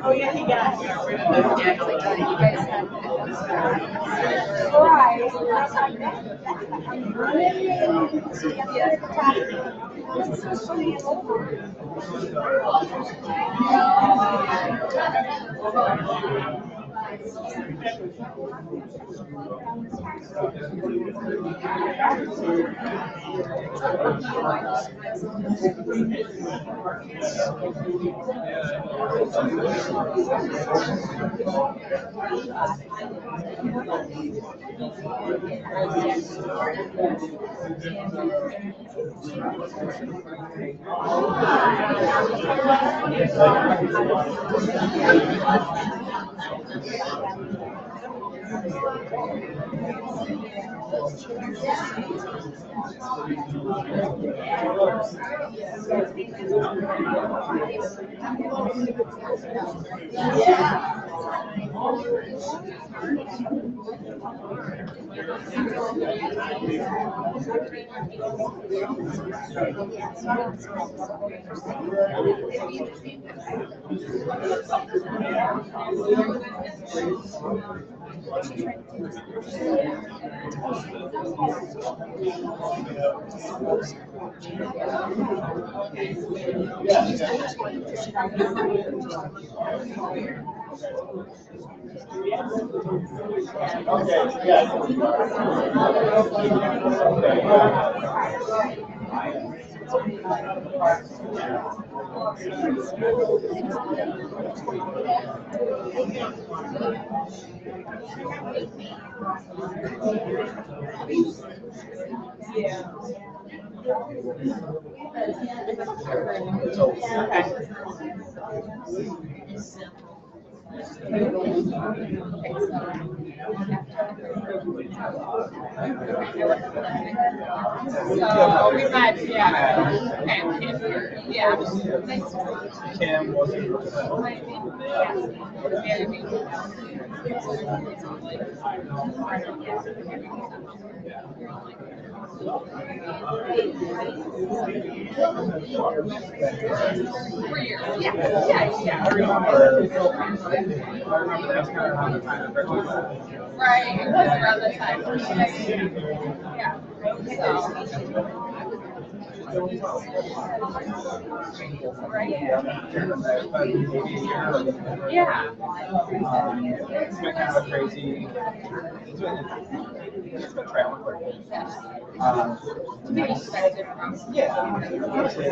Oh yeah, he got here. So we met, Kim was I remember that's kind of how the time right, it was around the time. Yeah. Yeah. It's been kind of a crazy. It's been traveling quite a bit. Yeah.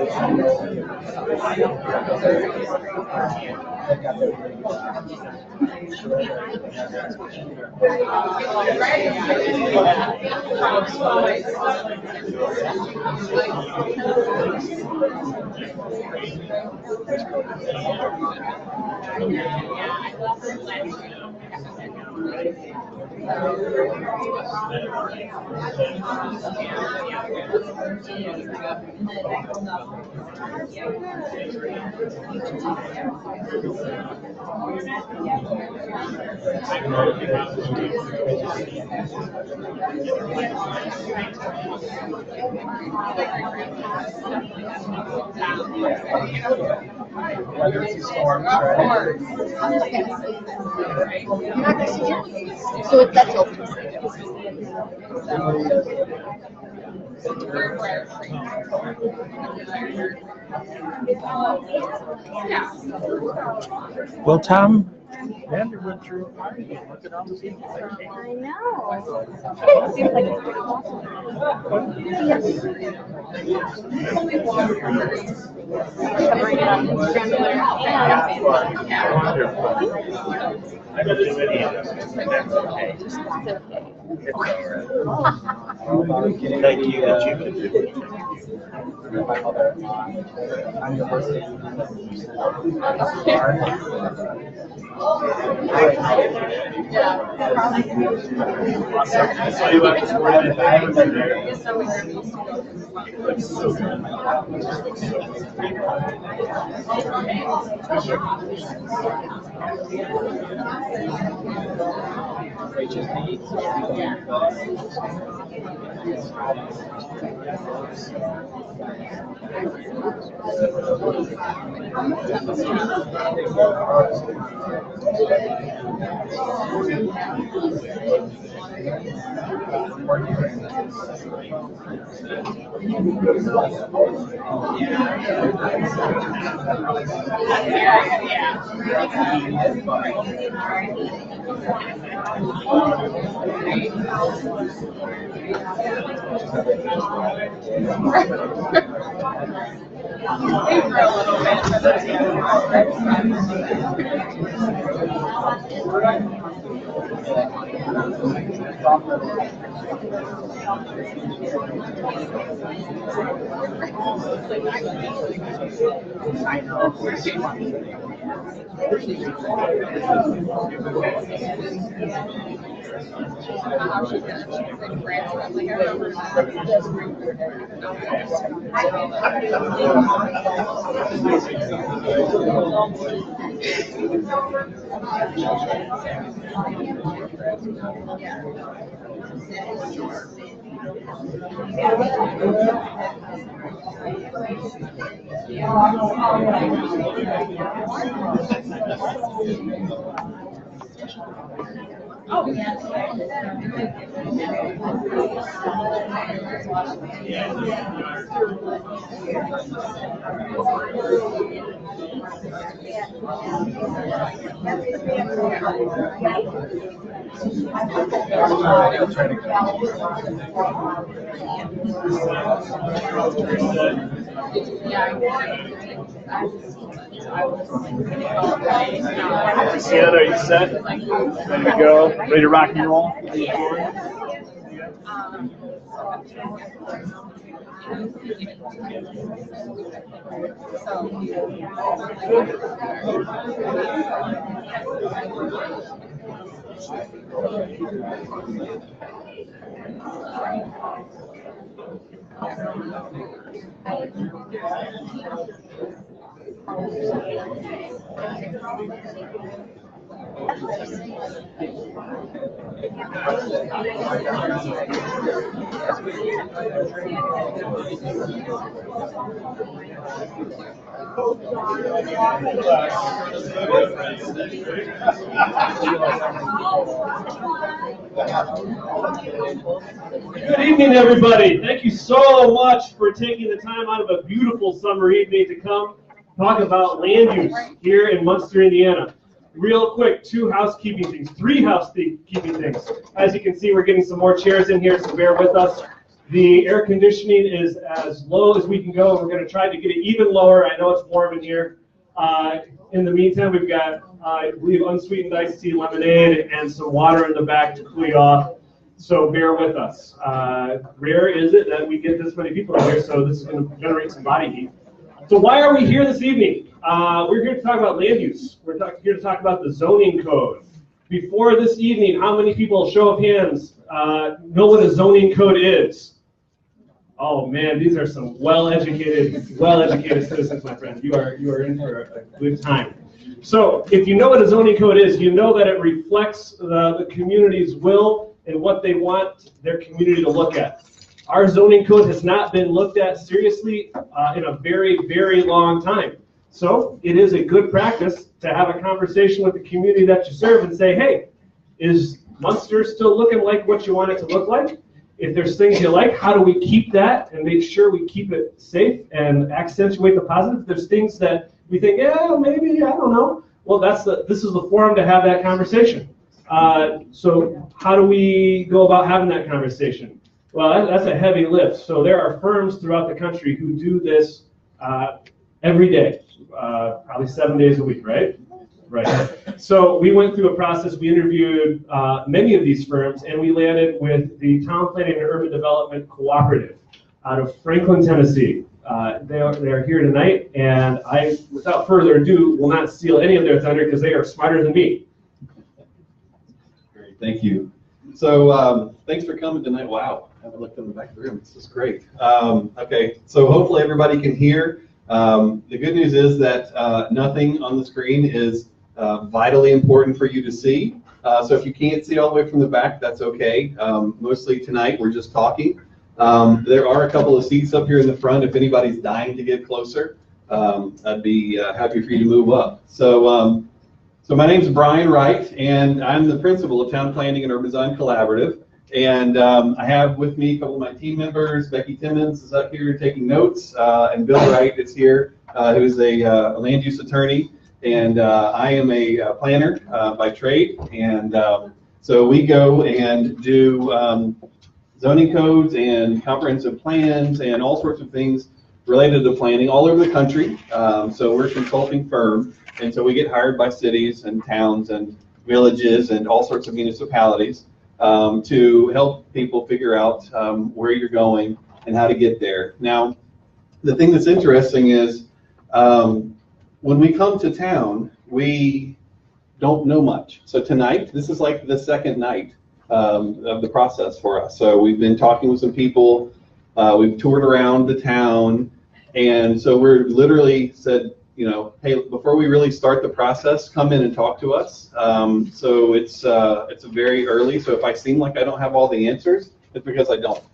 Whether it's a storm, right? You're not going to see it. So that's open. Well, Tom, Randy went through. Look at all the people. I know. It seems like it's pretty awesome. Covering it on Instagram. I don't do any of this. That's okay. It's okay. Thank you. What you can do. My mother, I'm the person. Oh, yeah. Sienna, are you set? Ready to go? Ready to rock and roll? Good evening, everybody. Thank you so much for taking the time out of a beautiful summer evening to come talk about land use here in Munster, Indiana. Real quick, three housekeeping things. As you can see, we're getting some more chairs in here, so bear with us. The air conditioning is as low as we can go. We're going to try to get it even lower. I know it's warm in here. In the meantime, we've got, I believe, unsweetened iced tea, lemonade, and some water in the back to cool you off. So bear with us. Rare is it that we get this many people in here, so this is going to generate some body heat. So why are we here this evening? We're here to talk about land use. We're here to talk about the zoning code. Before this evening, how many people, show of hands, know what a zoning code is? Oh man, these are some well-educated citizens, my friend. You are in for a good time. So, if you know what a zoning code is, you know that it reflects the community's will and what they want their community to look at. Our zoning code has not been looked at seriously in a very, very long time. So, it is a good practice to have a conversation with the community that you serve and say, hey, is Munster still looking like what you want it to look like? If there's things you like, how do we keep that and make sure we keep it safe and accentuate the positive? If there's things that we think, yeah, maybe, I don't know. Well, this is the forum to have that conversation. So how do we go about having that conversation? Well, that's a heavy lift. So there are firms throughout the country who do this every day, probably 7 days a week, right? Right. So we went through a process. We interviewed many of these firms, and we landed with the Town Planning and Urban Development Cooperative out of Franklin, Tennessee. They are here tonight, and I, without further ado, will not steal any of their thunder because they are smarter than me. Great, thank you. So thanks for coming tonight. Wow, I haven't looked in the back of the room. This is great. Okay, so hopefully everybody can hear. The good news is that nothing on the screen is vitally important for you to see. So if you can't see all the way from the back, that's okay. Mostly tonight we're just talking. There are a couple of seats up here in the front if anybody's dying to get closer. I'd be happy for you to move up. So, so my name is Brian Wright, and I'm the principal of Town Planning and Urban Design Collaborative. And I have with me a couple of my team members. Becky Timmons is up here taking notes, and Bill Wright is here, who's a land use attorney. And I am a planner by trade. And so we go and do zoning codes and comprehensive plans and all sorts of things related to planning all over the country. So we're a consulting firm, and so we get hired by cities and towns and villages and all sorts of municipalities to help people figure out where you're going and how to get there. Now, the thing that's interesting is when we come to town, we don't know much. So tonight, this is like the second night of the process for us. So we've been talking with some people, we've toured around the town, and so we're literally said, you know, hey, before we really start the process, come in and talk to us. So it's very early, so if I seem like I don't have all the answers, it's because I don't.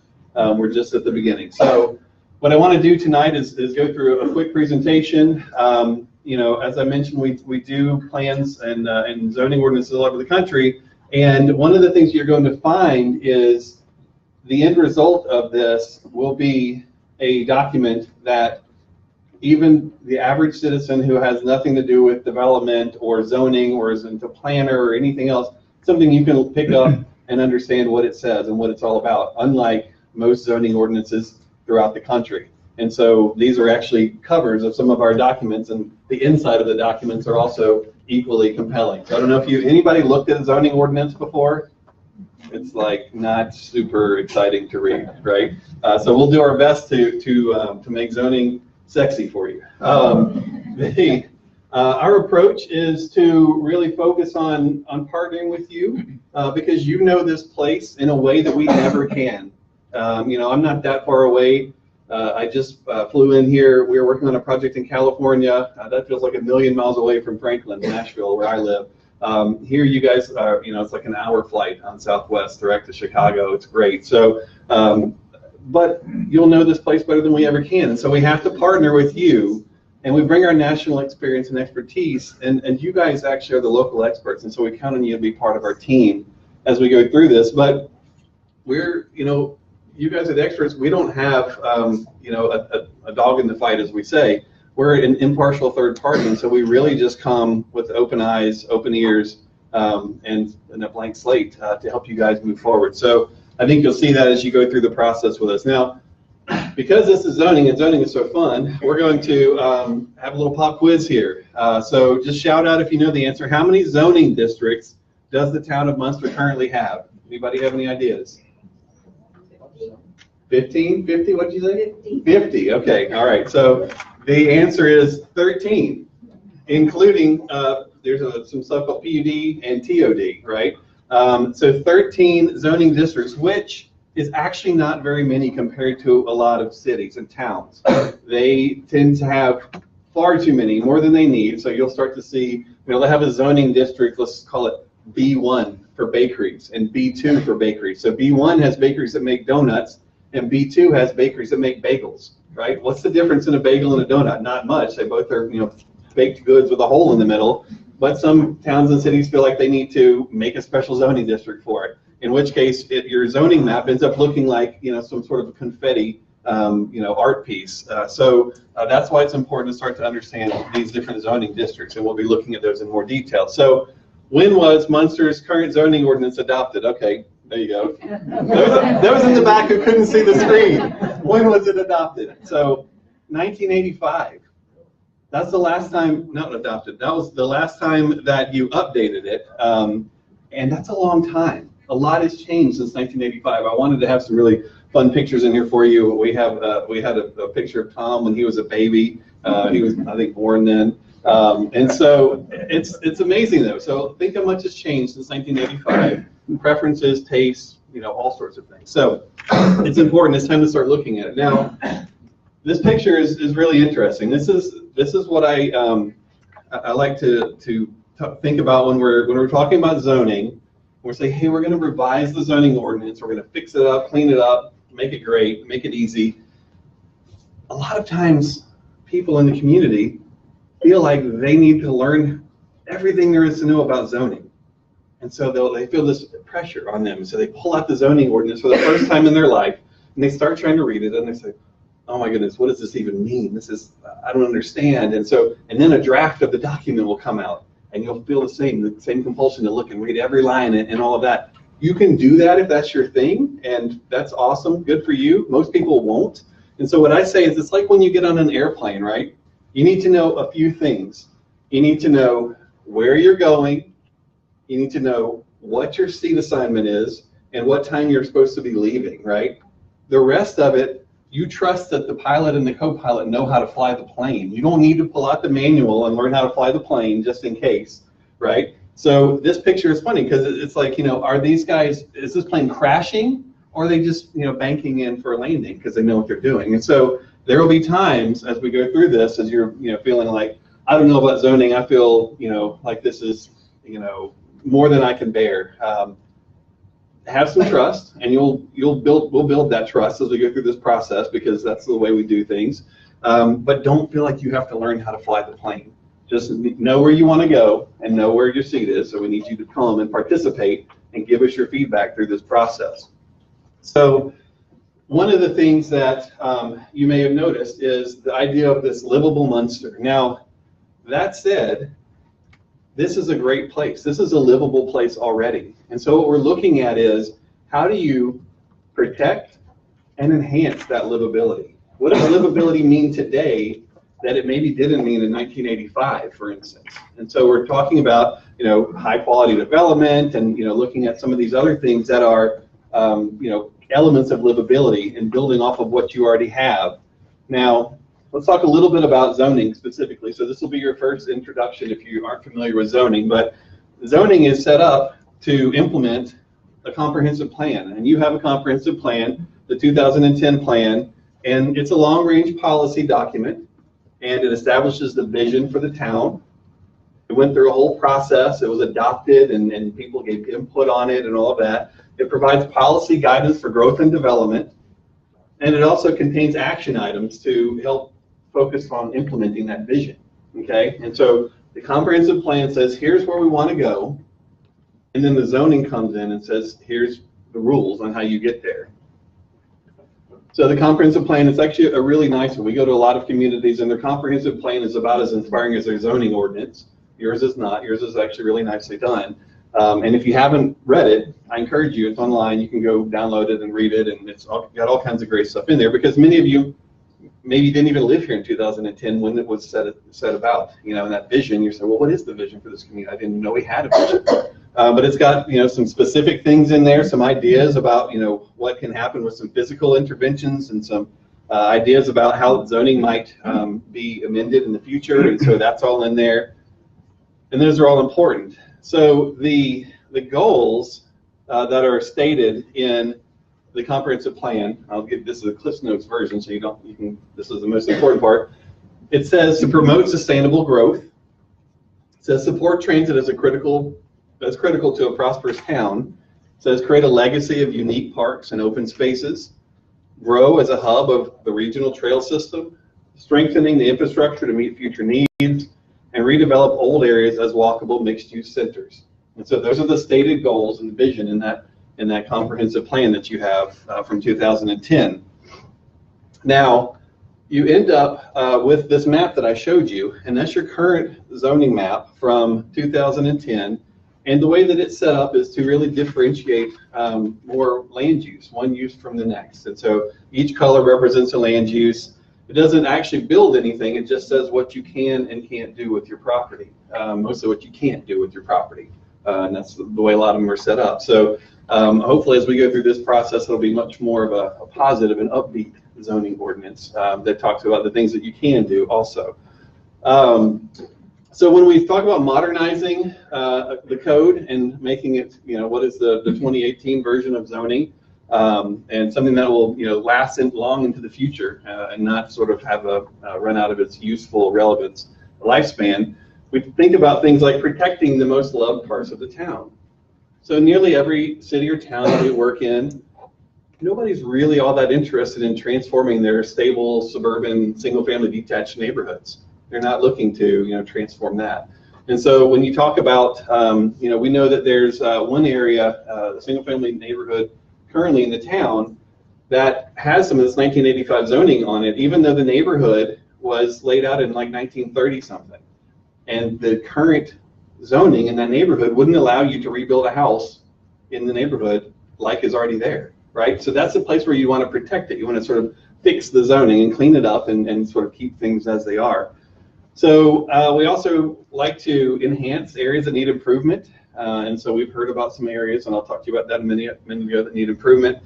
We're just at the beginning. So what I want to do tonight is go through a quick presentation. You know, as I mentioned, we do plans and zoning ordinances all over the country. And one of the things you're going to find is the end result of this will be a document that even the average citizen who has nothing to do with development or zoning or isn't a planner or anything else, something you can pick up and understand what it says and what it's all about, unlike most zoning ordinances throughout the country. And so these are actually covers of some of our documents, and the inside of the documents are also equally compelling. So I don't know if anybody looked at a zoning ordinance before. It's like not super exciting to read, right? So we'll do our best to make zoning sexy for you. Our approach is to really focus on partnering with you because you know this place in a way that we never can. You know, I'm not that far away. I just flew in here. We were working on a project in California. That feels like 1,000,000 miles away from Franklin, Nashville, where I live. Here you guys are, you know, it's like an hour flight on Southwest direct to Chicago. It's great. So, but you'll know this place better than we ever can. And so we have to partner with you, and we bring our national experience and expertise, and you guys actually are the local experts. And so we count on you to be part of our team as we go through this. But we're, you know, you guys are the experts. We don't have, you know, a dog in the fight, as we say. We're an impartial third party, and so we really just come with open eyes, open ears, and a blank slate to help you guys move forward. So I think you'll see that as you go through the process with us. Now, because this is zoning and zoning is so fun, we're going to have a little pop quiz here. So just shout out if you know the answer. How many zoning districts does the town of Munster currently have? Anybody have any ideas? 15? 50? What did you say? 50. Okay. All right. So the answer is 13, including there's some stuff called PUD and TOD, right? So 13 zoning districts, which is actually not very many compared to a lot of cities and towns. They tend to have far too many, more than they need. So you'll start to see, they have a zoning district, let's call it B1 for bakeries and B2 for bakeries. So B1 has bakeries that make donuts, and B2 has bakeries that make bagels, right? What's the difference in a bagel and a donut? Not much. They both are, baked goods with a hole in the middle. But some towns and cities feel like they need to make a special zoning district for it. In which case, your zoning map ends up looking like some sort of confetti, art piece. So that's why it's important to start to understand these different zoning districts, and we'll be looking at those in more detail. So, when was Munster's current zoning ordinance adopted? Okay, there you go. Those in the back who couldn't see the screen. When was it adopted? So, 1985. That's the last time, not adopted. That was the last time that you updated it, and that's a long time. A lot has changed since 1985. I wanted to have some really fun pictures in here for you. We had a picture of Tom when he was a baby. He was, I think, born then. And so it's amazing though. So think how much has changed since 1985. Preferences, tastes, all sorts of things. So it's important. It's time to start looking at it. Now, this picture is really interesting. This is what I like to think about when we're talking about zoning. We're saying, hey, we're going to revise the zoning ordinance. We're going to fix it up, clean it up, make it great, make it easy. A lot of times, people in the community feel like they need to learn everything there is to know about zoning. And so they feel this pressure on them. So they pull out the zoning ordinance for the first time in their life, and they start trying to read it, and they say, oh my goodness, what does this even mean? I don't understand. And then a draft of the document will come out, and you'll feel the same compulsion to look and read every line and all of that. You can do that if that's your thing, and that's awesome, good for you. Most people won't. And so what I say is, it's like when you get on an airplane, right? You need to know a few things. You need to know where you're going. You need to know what your seat assignment is and what time you're supposed to be leaving, right? The rest of it, you trust that the pilot and the co-pilot know how to fly the plane. You don't need to pull out the manual and learn how to fly the plane just in case, right? So this picture is funny because it's like, are these guys, is this plane crashing, or are they just, banking in for a landing because they know what they're doing? And so there will be times as we go through this, as you're, feeling like, I don't know about zoning, I feel, like this is, more than I can bear. Have some trust, and we'll build that trust as we go through this process, because that's the way we do things. But don't feel like you have to learn how to fly the plane. Just know where you want to go and know where your seat is. So we need you to come and participate and give us your feedback through this process. So one of the things that you may have noticed is the idea of this livable Munster. Now, that said, this is a great place. This is a livable place already. And so what we're looking at is, how do you protect and enhance that livability? What does livability mean today that it maybe didn't mean in 1985, for instance? And so we're talking about, high quality development and, looking at some of these other things that are, elements of livability and building off of what you already have. Now, let's talk a little bit about zoning specifically. So this will be your first introduction if you aren't familiar with zoning, but zoning is set up to implement a comprehensive plan, and you have a comprehensive plan, the 2010 plan, and it's a long-range policy document, and it establishes the vision for the town. It went through a whole process. It was adopted, and people gave input on it and all of that. It provides policy guidance for growth and development, and it also contains action items to help focus on implementing that vision, okay? And so the comprehensive plan says, here's where we want to go, and then the zoning comes in and says, here's the rules on how you get there. So the comprehensive plan is actually a really nice one. We go to a lot of communities, and their comprehensive plan is about as inspiring as their zoning ordinance. Yours is not. Yours is actually really nicely done. And if you haven't read it, I encourage you. It's online. You can go download it and read it, and it's got all kinds of great stuff in there, because many of you maybe didn't even live here in 2010 when it was set about, and that vision. You say, well, what is the vision for this community? I didn't know we had a vision. But it's got, some specific things in there, some ideas about, what can happen with some physical interventions, and some ideas about how zoning might be amended in the future. And so that's all in there. And those are all important. So the goals that are stated in the comprehensive plan. I'll give this is a Cliff Notes version, so this is the most important part. It says to promote sustainable growth. It says support transit as critical to a prosperous town. It says create a legacy of unique parks and open spaces. Grow as a hub of the regional trail system. Strengthening the infrastructure to meet future needs, and redevelop old areas as walkable mixed-use centers. And so those are the stated goals and vision in that comprehensive plan that you have from 2010. Now, you end up with this map that I showed you, and that's your current zoning map from 2010. And the way that it's set up is to really differentiate more land use, one use from the next. And so each color represents a land use. It doesn't actually build anything, it just says what you can and can't do with your property. Mostly what you can't do with your property. And that's the way a lot of them are set up. So hopefully as we go through this process, it'll be much more of a positive and upbeat zoning ordinance that talks about the things that you can do also. So when we talk about modernizing the code and making it, what is the 2018 version of zoning, and something that will last long into the future and not sort of have a run out of its useful relevance lifespan, we think about things like protecting the most loved parts of the town. So nearly every city or town that we work in, nobody's really all that interested in transforming their stable suburban single-family detached neighborhoods. They're not looking to transform that. And so when you talk about we know that there's one area, a single-family neighborhood currently in the town that has some of this 1985 zoning on it, even though the neighborhood was laid out in like 1930 something. And the current zoning in that neighborhood wouldn't allow you to rebuild a house in the neighborhood like is already there, right? So that's the place where you want to protect it. You want to sort of fix the zoning and clean it up and sort of keep things as they are. So we also like to enhance areas that need improvement. And so we've heard about some areas, and I'll talk to you about that a minute ago, that need improvement.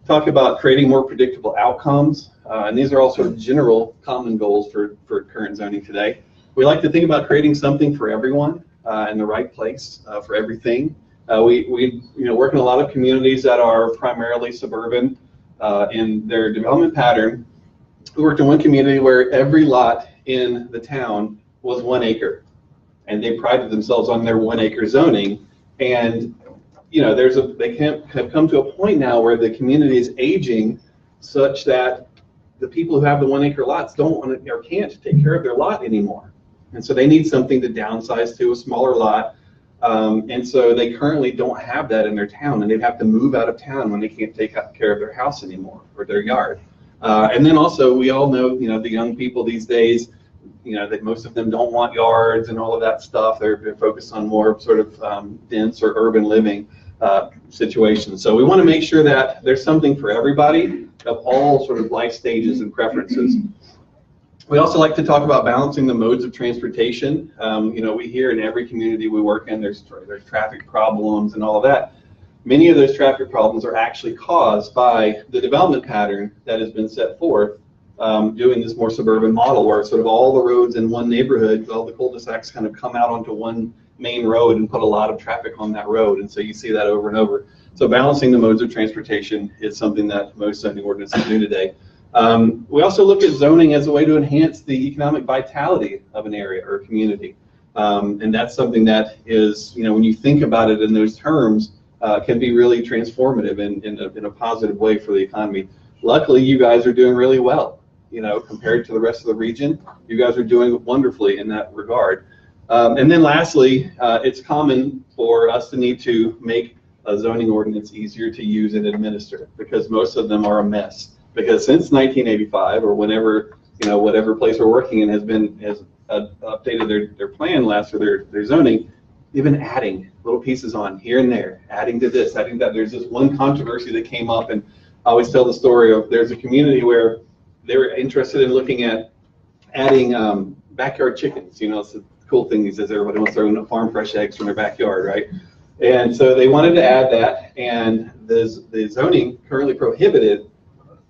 Talk about creating more predictable outcomes. And these are all sort of general common goals for current zoning today. We like to think about creating something for everyone in the right place for everything. We work in a lot of communities that are primarily suburban in their development pattern. We worked in one community where every lot in the town was 1 acre. And they prided themselves on their 1 acre zoning, and they have come to a point now where the community is aging such that the people who have the 1 acre lots don't want to or can't take care of their lot anymore, and so they need something to downsize to a smaller lot, and so they currently don't have that in their town, and they'd have to move out of town when they can't take care of their house anymore or their yard. And then also we all know the young people these days, that most of them don't want yards and all of that stuff. They're focused on more sort of dense or urban living situations. So we want to make sure that there's something for everybody of all sort of life stages and preferences. We also like to talk about balancing the modes of transportation. We hear in every community we work in, there's traffic problems and all of that. Many of those traffic problems are actually caused by the development pattern that has been set forth. Doing this more suburban model where sort of all the roads in one neighborhood, all the cul-de-sacs kind of come out onto one main road and put a lot of traffic on that road. And so you see that over and over. So balancing the modes of transportation is something that most zoning ordinances do today. We also look at zoning as a way to enhance the economic vitality of an area or a community. And that's something that is, when you think about it in those terms, can be really transformative in a positive way for the economy. Luckily, you guys are doing really well. Compared to the rest of the region, you guys are doing wonderfully in that regard. And then lastly, it's common for us to need to make a zoning ordinance easier to use and administer, because most of them are a mess. Because since 1985 or whenever, whatever place we're working in has updated their plan last for their zoning, they've been adding little pieces on here and there, adding to this, adding that. There's this one controversy that came up, and I always tell the story of there's a community where they were interested in looking at adding backyard chickens. It's a cool thing these days. Everybody wants their own farm fresh eggs from their backyard, right? And so they wanted to add that, and the zoning currently prohibited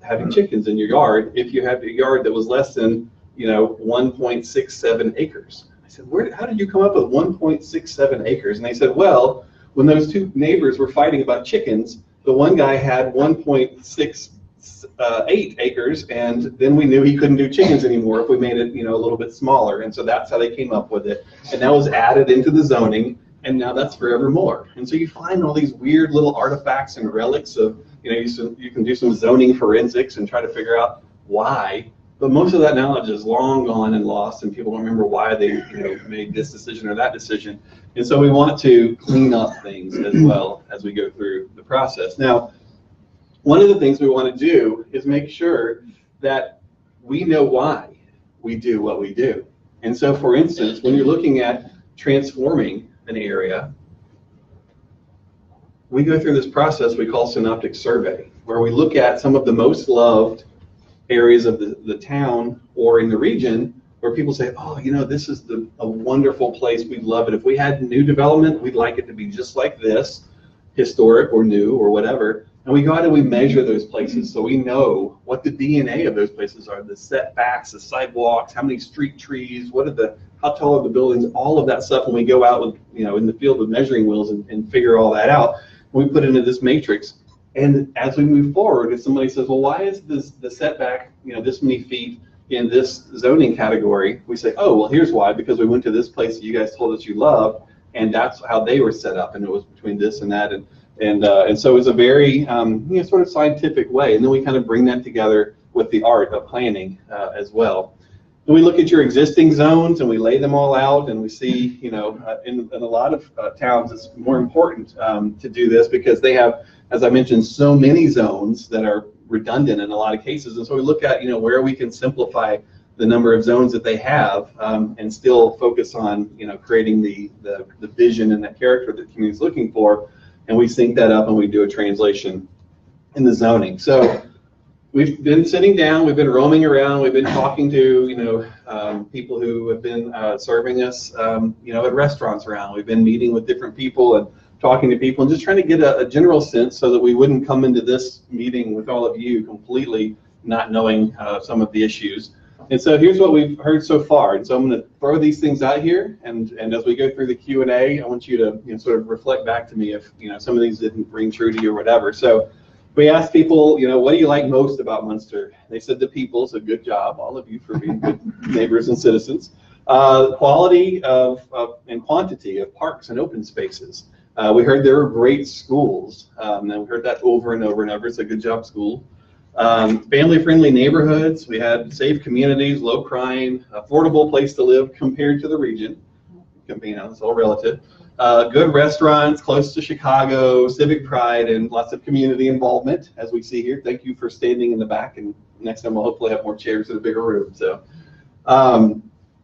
having chickens in your yard if you have a yard that was less than 1.67 acres. I said, how did you come up with 1.67 acres? And they said, well, when those two neighbors were fighting about chickens, the one guy had 1.68 acres, and then we knew he couldn't do chickens anymore if we made it, a little bit smaller. And so that's how they came up with it. And that was added into the zoning, and now that's forevermore. And so you find all these weird little artifacts and relics of, you can do some zoning forensics and try to figure out why. But most of that knowledge is long gone and lost, and people don't remember why they made this decision or that decision. And so we want to clean up things as well as we go through the process. Now, one of the things we want to do is make sure that we know why we do what we do. And so, for instance, when you're looking at transforming an area, we go through this process we call synoptic survey, where we look at some of the most loved areas of the town or in the region where people say, oh, this is a wonderful place, we'd love it. If we had new development, we'd like it to be just like this, historic or new or whatever. And we go out and we measure those places so we know what the DNA of those places are, the setbacks, the sidewalks, how many street trees, how tall are the buildings, all of that stuff. When we go out with, in the field with measuring wheels and figure all that out, we put it into this matrix. And as we move forward, if somebody says, well, why is the setback, this many feet in this zoning category? We say, oh, well, here's why, because we went to this place that you guys told us you loved, and that's how they were set up, and it was between this and that. And so it's a very sort of scientific way. And then we kind of bring that together with the art of planning as well. And we look at your existing zones and we lay them all out, and we see, in a lot of towns, it's more important to do this because they have, as I mentioned, so many zones that are redundant in a lot of cases. And so we look at, where we can simplify the number of zones that they have and still focus on, creating the vision and the character that the community is looking for. And we sync that up and we do a translation in the zoning. So we've been sitting down, we've been roaming around, we've been talking to, people who have been serving us, at restaurants around. We've been meeting with different people and talking to people and just trying to get a general sense so that we wouldn't come into this meeting with all of you completely not knowing some of the issues. And so here's what we've heard so far. And so I'm going to throw these things out here, and as we go through the Q&A, I want you to sort of reflect back to me if some of these didn't ring true to you or whatever. So we asked people, what do you like most about Munster? They said the people, so good job, all of you, for being good neighbors and citizens. Quality and quantity of parks and open spaces. We heard there were great schools, and we heard that over and over and over. It's a good job, school. Family-friendly neighborhoods. We had safe communities, low crime, affordable place to live compared to the region. It's all relative. Good restaurants close to Chicago, civic pride, and lots of community involvement, as we see here. Thank you for standing in the back, and next time we'll hopefully have more chairs in a bigger room. So,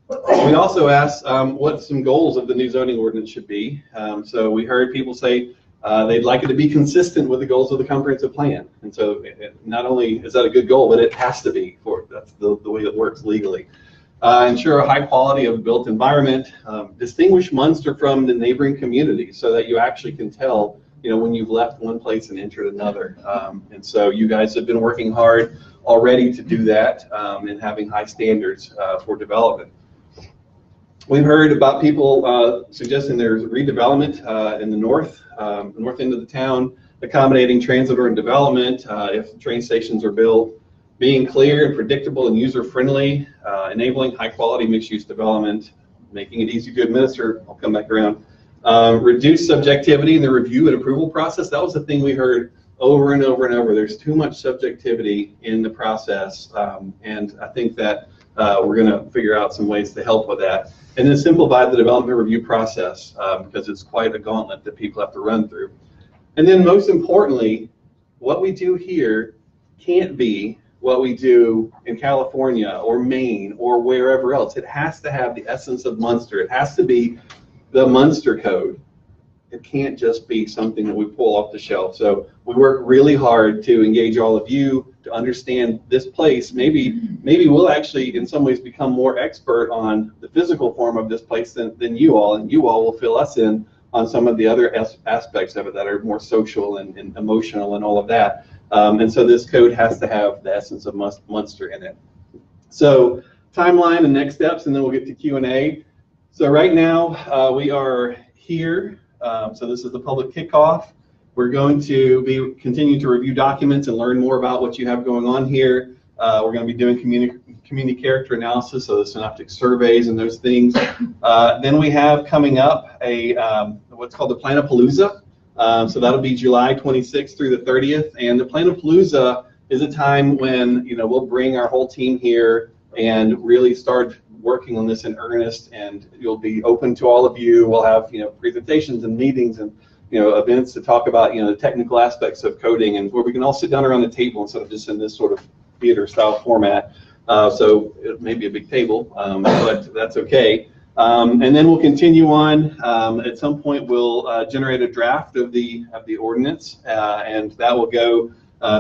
we also asked what some goals of the new zoning ordinance should be. So we heard people say they'd like it to be consistent with the goals of the comprehensive plan. And so not only is that a good goal, but it has to be, that's the way it works legally. Ensure a high quality of built environment. Distinguish Munster from the neighboring communities so that you actually can tell, when you've left one place and entered another. And so you guys have been working hard already to do that and having high standards for development. We've heard about people suggesting there's redevelopment in the north end of the town, accommodating transit urban development if train stations are built, being clear and predictable and user-friendly, enabling high-quality mixed-use development, making it easy to administer. I'll come back around. Reduce subjectivity in the review and approval process. That was the thing we heard over and over and over. There's too much subjectivity in the process, and I think that we're going to figure out some ways to help with that. And then simplify the development review process because it's quite a gauntlet that people have to run through. And then most importantly, what we do here can't be what we do in California or Maine or wherever else. It has to have the essence of Munster. It has to be the Munster code. It can't just be something that we pull off the shelf. So we work really hard to engage all of you to understand this place. Maybe we'll actually in some ways become more expert on the physical form of this place than you all, and you all will fill us in on some of the other aspects of it that are more social and emotional and all of that. And so this code has to have the essence of Munster in it. So timeline and next steps, and then we'll get to Q&A. So right now we are here. So this is the public kickoff. We're going to be continuing to review documents and learn more about what you have going on here. We're going to be doing community character analysis, so the synoptic surveys and those things. Then we have coming up a what's called the Planapalooza. So that'll be July 26th through the 30th. And the Planapalooza is a time when we'll bring our whole team here and really start working on this in earnest. And you'll be open to all of you. We'll have presentations and meetings and events to talk about the technical aspects of coding, and where we can all sit down around the table instead of just in this sort of theater style format. So it may be a big table, but that's okay. And then we'll continue on. At some point, we'll generate a draft of the ordinance, and that will go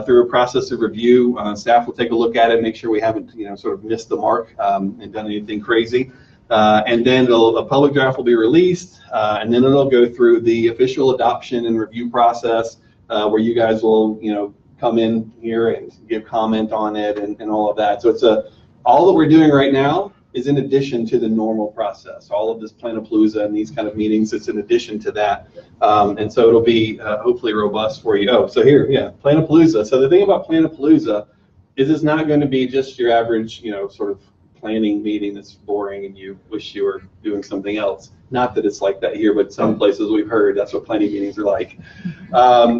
through a process of review. Staff will take a look at it, make sure we haven't sort of missed the mark and done anything crazy. And then a public draft will be released, and then it'll go through the official adoption and review process, where you guys will come in here and give comment on it and all of that. So it's all that we're doing right now is in addition to the normal process. All of this Planapalooza and these kind of meetings, it's in addition to that. And so it'll be hopefully robust for you. Oh, so here, yeah, Planapalooza. So the thing about Planapalooza is it's not going to be just your average, sort of planning meeting that's boring and you wish you were doing something else. Not that it's like that here, but some places we've heard that's what planning meetings are like.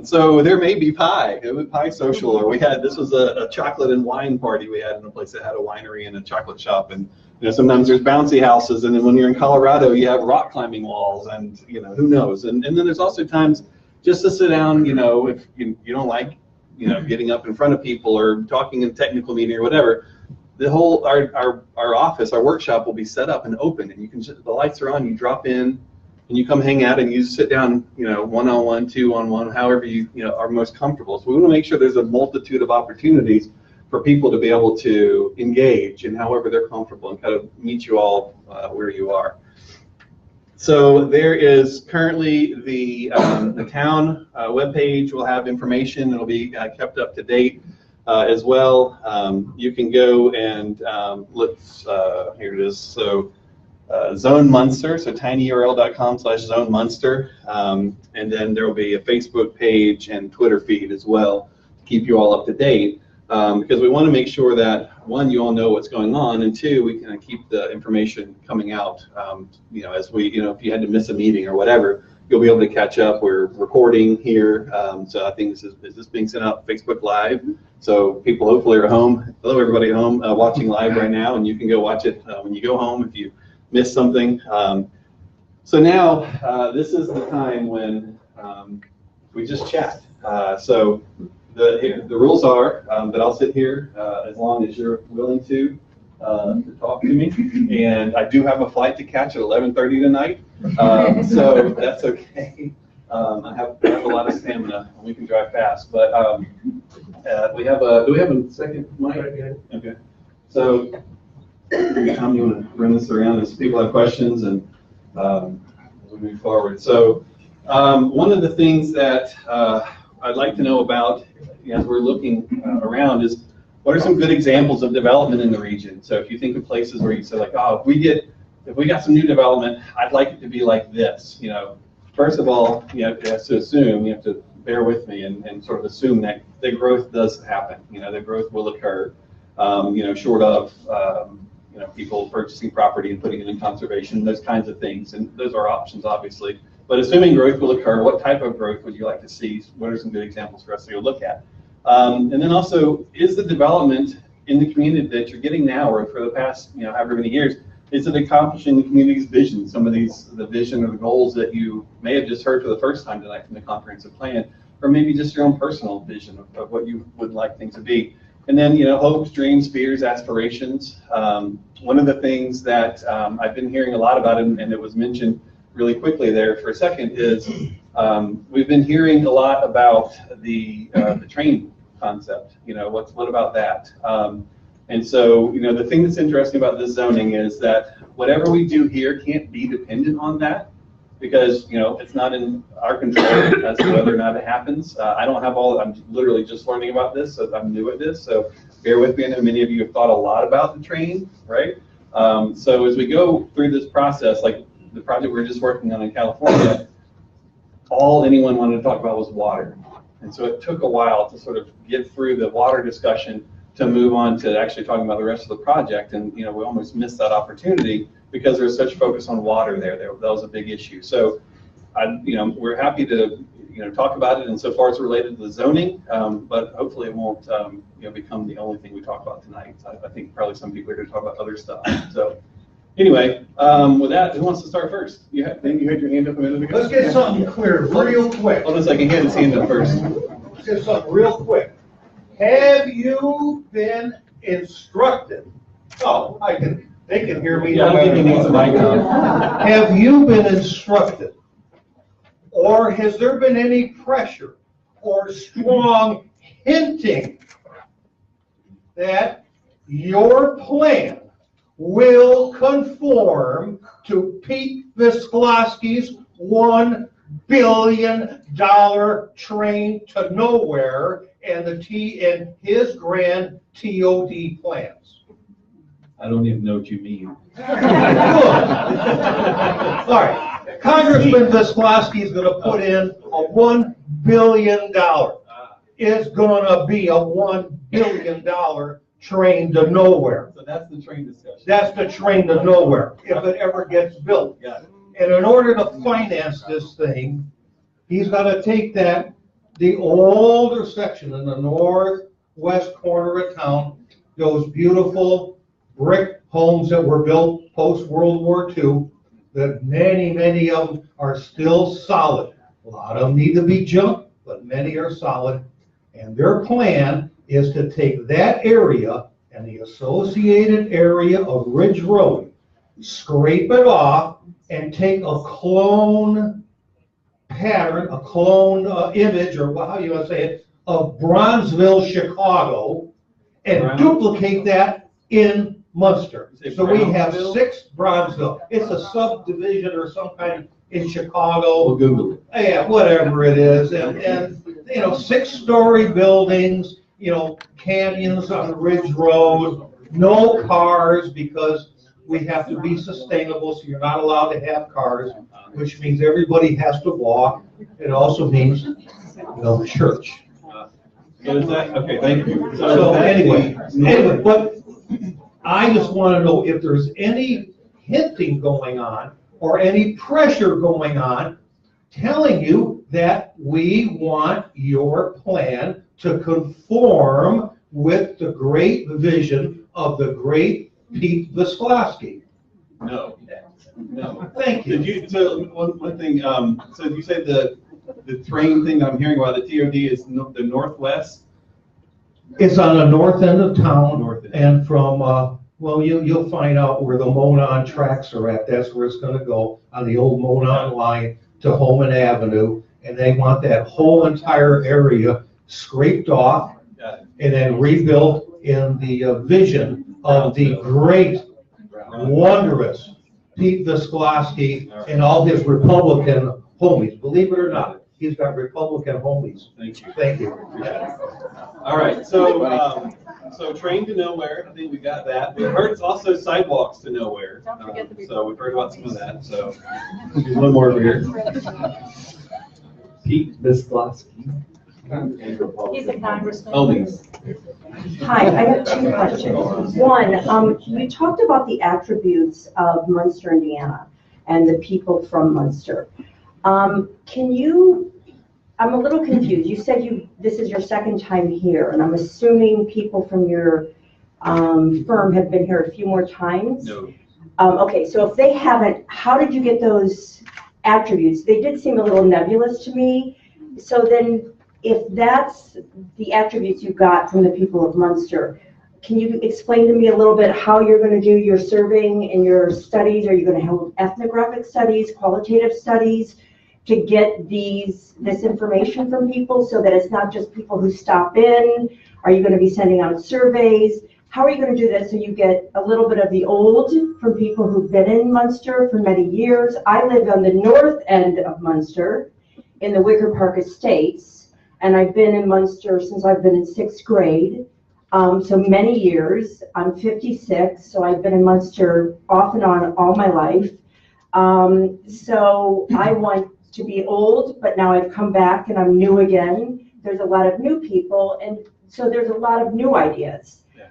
So there may be pie, pie social, or this was a chocolate and wine party we had in a place that had a winery and a chocolate shop, and sometimes there's bouncy houses, and then when you're in Colorado you have rock climbing walls, and who knows, and then there's also times just to sit down, if you don't like getting up in front of people or talking in a technical meeting or whatever. The whole our office, our workshop will be set up and open, and you can the lights are on. You drop in, and you come hang out, and you sit down, one-on-one, two-on-one, however you are most comfortable. So we want to make sure there's a multitude of opportunities for people to be able to engage in however they're comfortable and kind of meet you all where you are. So there is currently the town webpage will have information. It'll be kept up to date. As well, you can go and look, here it is, so Zone Munster, so tinyurl.com/Zone Munster, and then there will be a Facebook page and Twitter feed as well to keep you all up to date, because we want to make sure that, one, you all know what's going on, and two, we can keep the information coming out, as we, if you had to miss a meeting or whatever, you'll be able to catch up. We're recording here, so I think is this being sent out Facebook Live, so people hopefully are home. Hello, everybody at home watching live right now, and you can go watch it when you go home if you missed something. So now this is the time when we just chat. So the rules are that I'll sit here as long as you're willing to talk to me, and I do have a flight to catch at 11:30 tonight, so that's okay. I have a lot of stamina, and we can drive fast. But do we have a second mic? Okay. So Tom, you want to run this around as people have questions and as we move forward. So one of the things that I'd like to know about as we're looking around is, what are some good examples of development in the region? So if you think of places where you say like, oh, if we got some new development, I'd like it to be like this. First of all, you have to assume, you have to bear with me and sort of assume that the growth does happen. The growth will occur. Short of people purchasing property and putting it in conservation, those kinds of things, and those are options, obviously. But assuming growth will occur, what type of growth would you like to see? What are some good examples for us to go look at? And then also, is the development in the community that you're getting now, or for the past, however many years, is it accomplishing the community's vision? Some of the vision or the goals that you may have just heard for the first time tonight from the comprehensive plan, or maybe just your own personal vision of what you would like things to be. And then, hopes, dreams, fears, aspirations. One of the things that I've been hearing a lot about, and it was mentioned really quickly there for a second, is we've been hearing a lot about the train concept. What about that? And so, the thing that's interesting about this zoning is that whatever we do here can't be dependent on that, because it's not in our control as to whether or not it happens. I don't have I'm literally just learning about this, so I'm new at this. So bear with me. I know many of you have thought a lot about the train, right? So as we go through this process, like the project we're just working on in California, all anyone wanted to talk about was water. And so it took a while to sort of get through the water discussion to move on to actually talking about the rest of the project. And, we almost missed that opportunity because there's such focus on water there. That was a big issue. So, we're happy to, talk about it insofar as related to the zoning, but hopefully it won't, become the only thing we talk about tonight. I think probably some people are going to talk about other stuff. So, anyway, with that, who wants to start first? You had your hand up a minute ago. Let's get something clear real quick. Hold on a second. He had his hand up first. Let's get something real quick. Have you been instructed? Oh, they can hear me. Yeah, I think he needs a mic on. Have you been instructed? Or has there been any pressure or strong hinting that your plan will conform to Pete Visklowski's $1 billion train to nowhere and his grand TOD plans? I don't even know what you mean. Good. All right. Congressman Visklowski is going to put in a $1 billion. It's going to be a $1 billion train to nowhere. So that's the train discussion. That's the train to nowhere, if it ever gets built. Got it. And in order to finance this thing, he's got to take the older section in the northwest corner of town, those beautiful brick homes that were built post-World War II, that many of them are still solid. A lot of them need to be junked, but many are solid. And their plan is to take that area and the associated area of Ridge Road, scrape it off, and take a clone pattern, a clone image, or how you want to say it, of Bronzeville, Chicago, and duplicate that in Munster. So we have 6 Bronzeville. It's a subdivision or some kind in Chicago. We'll Google it. Yeah, whatever it is. And 6-story buildings, canyons on Ridge Road, no cars because we have to be sustainable, so you're not allowed to have cars, which means everybody has to walk. It also means no church. So is that, okay, thank you. So anyway, but I just want to know if there's any hinting going on or any pressure going on telling you that we want your plan to conform with the great vision of the great Pete Visklowski. No. Thank you. Did you, so one thing, so you said the train thing I'm hearing about, the TOD is the northwest? It's on the north end of town, North end. and from, well, you'll find out where the Monon tracks are at. That's where it's going to go, on the old Monon line to Holman Avenue. And they want that whole entire area scraped off and then rebuilt in the vision of the great, wondrous Pete Visklowski and all his Republican homies. Believe it or not, he's got Republican homies. Thank you. Thank you. All right, so train to nowhere, I think we got that. We heard it's also sidewalks to nowhere. Don't forget the So we've heard about some of that, so there's one more over here. Pete Visklowski. He's a congressman. Homies. Hi, I have 2 questions. One, you talked about the attributes of Munster, Indiana, and the people from Munster. I'm a little confused. You said this is your 2nd time here, and I'm assuming people from your firm have been here a few more times? No. Okay, so if they haven't, how did you get those attributes? They did seem a little nebulous to me. So then, if that's the attributes you got from the people of Munster, can you explain to me a little bit how you're going to do your surveying and your studies? Are you going to have ethnographic studies, qualitative studies, to get this information from people so that it's not just people who stop in? Are you going to be sending out surveys? How are you going to do this so you get a little bit of the old from people who've been in Munster for many years? I live on the north end of Munster in the Wicker Park Estates, and I've been in Munster since I've been in 6th grade, so many years. I'm 56, so I've been in Munster off and on all my life. So I want to be old, but now I've come back and I'm new again. There's a lot of new people, and so there's a lot of new ideas. Yeah.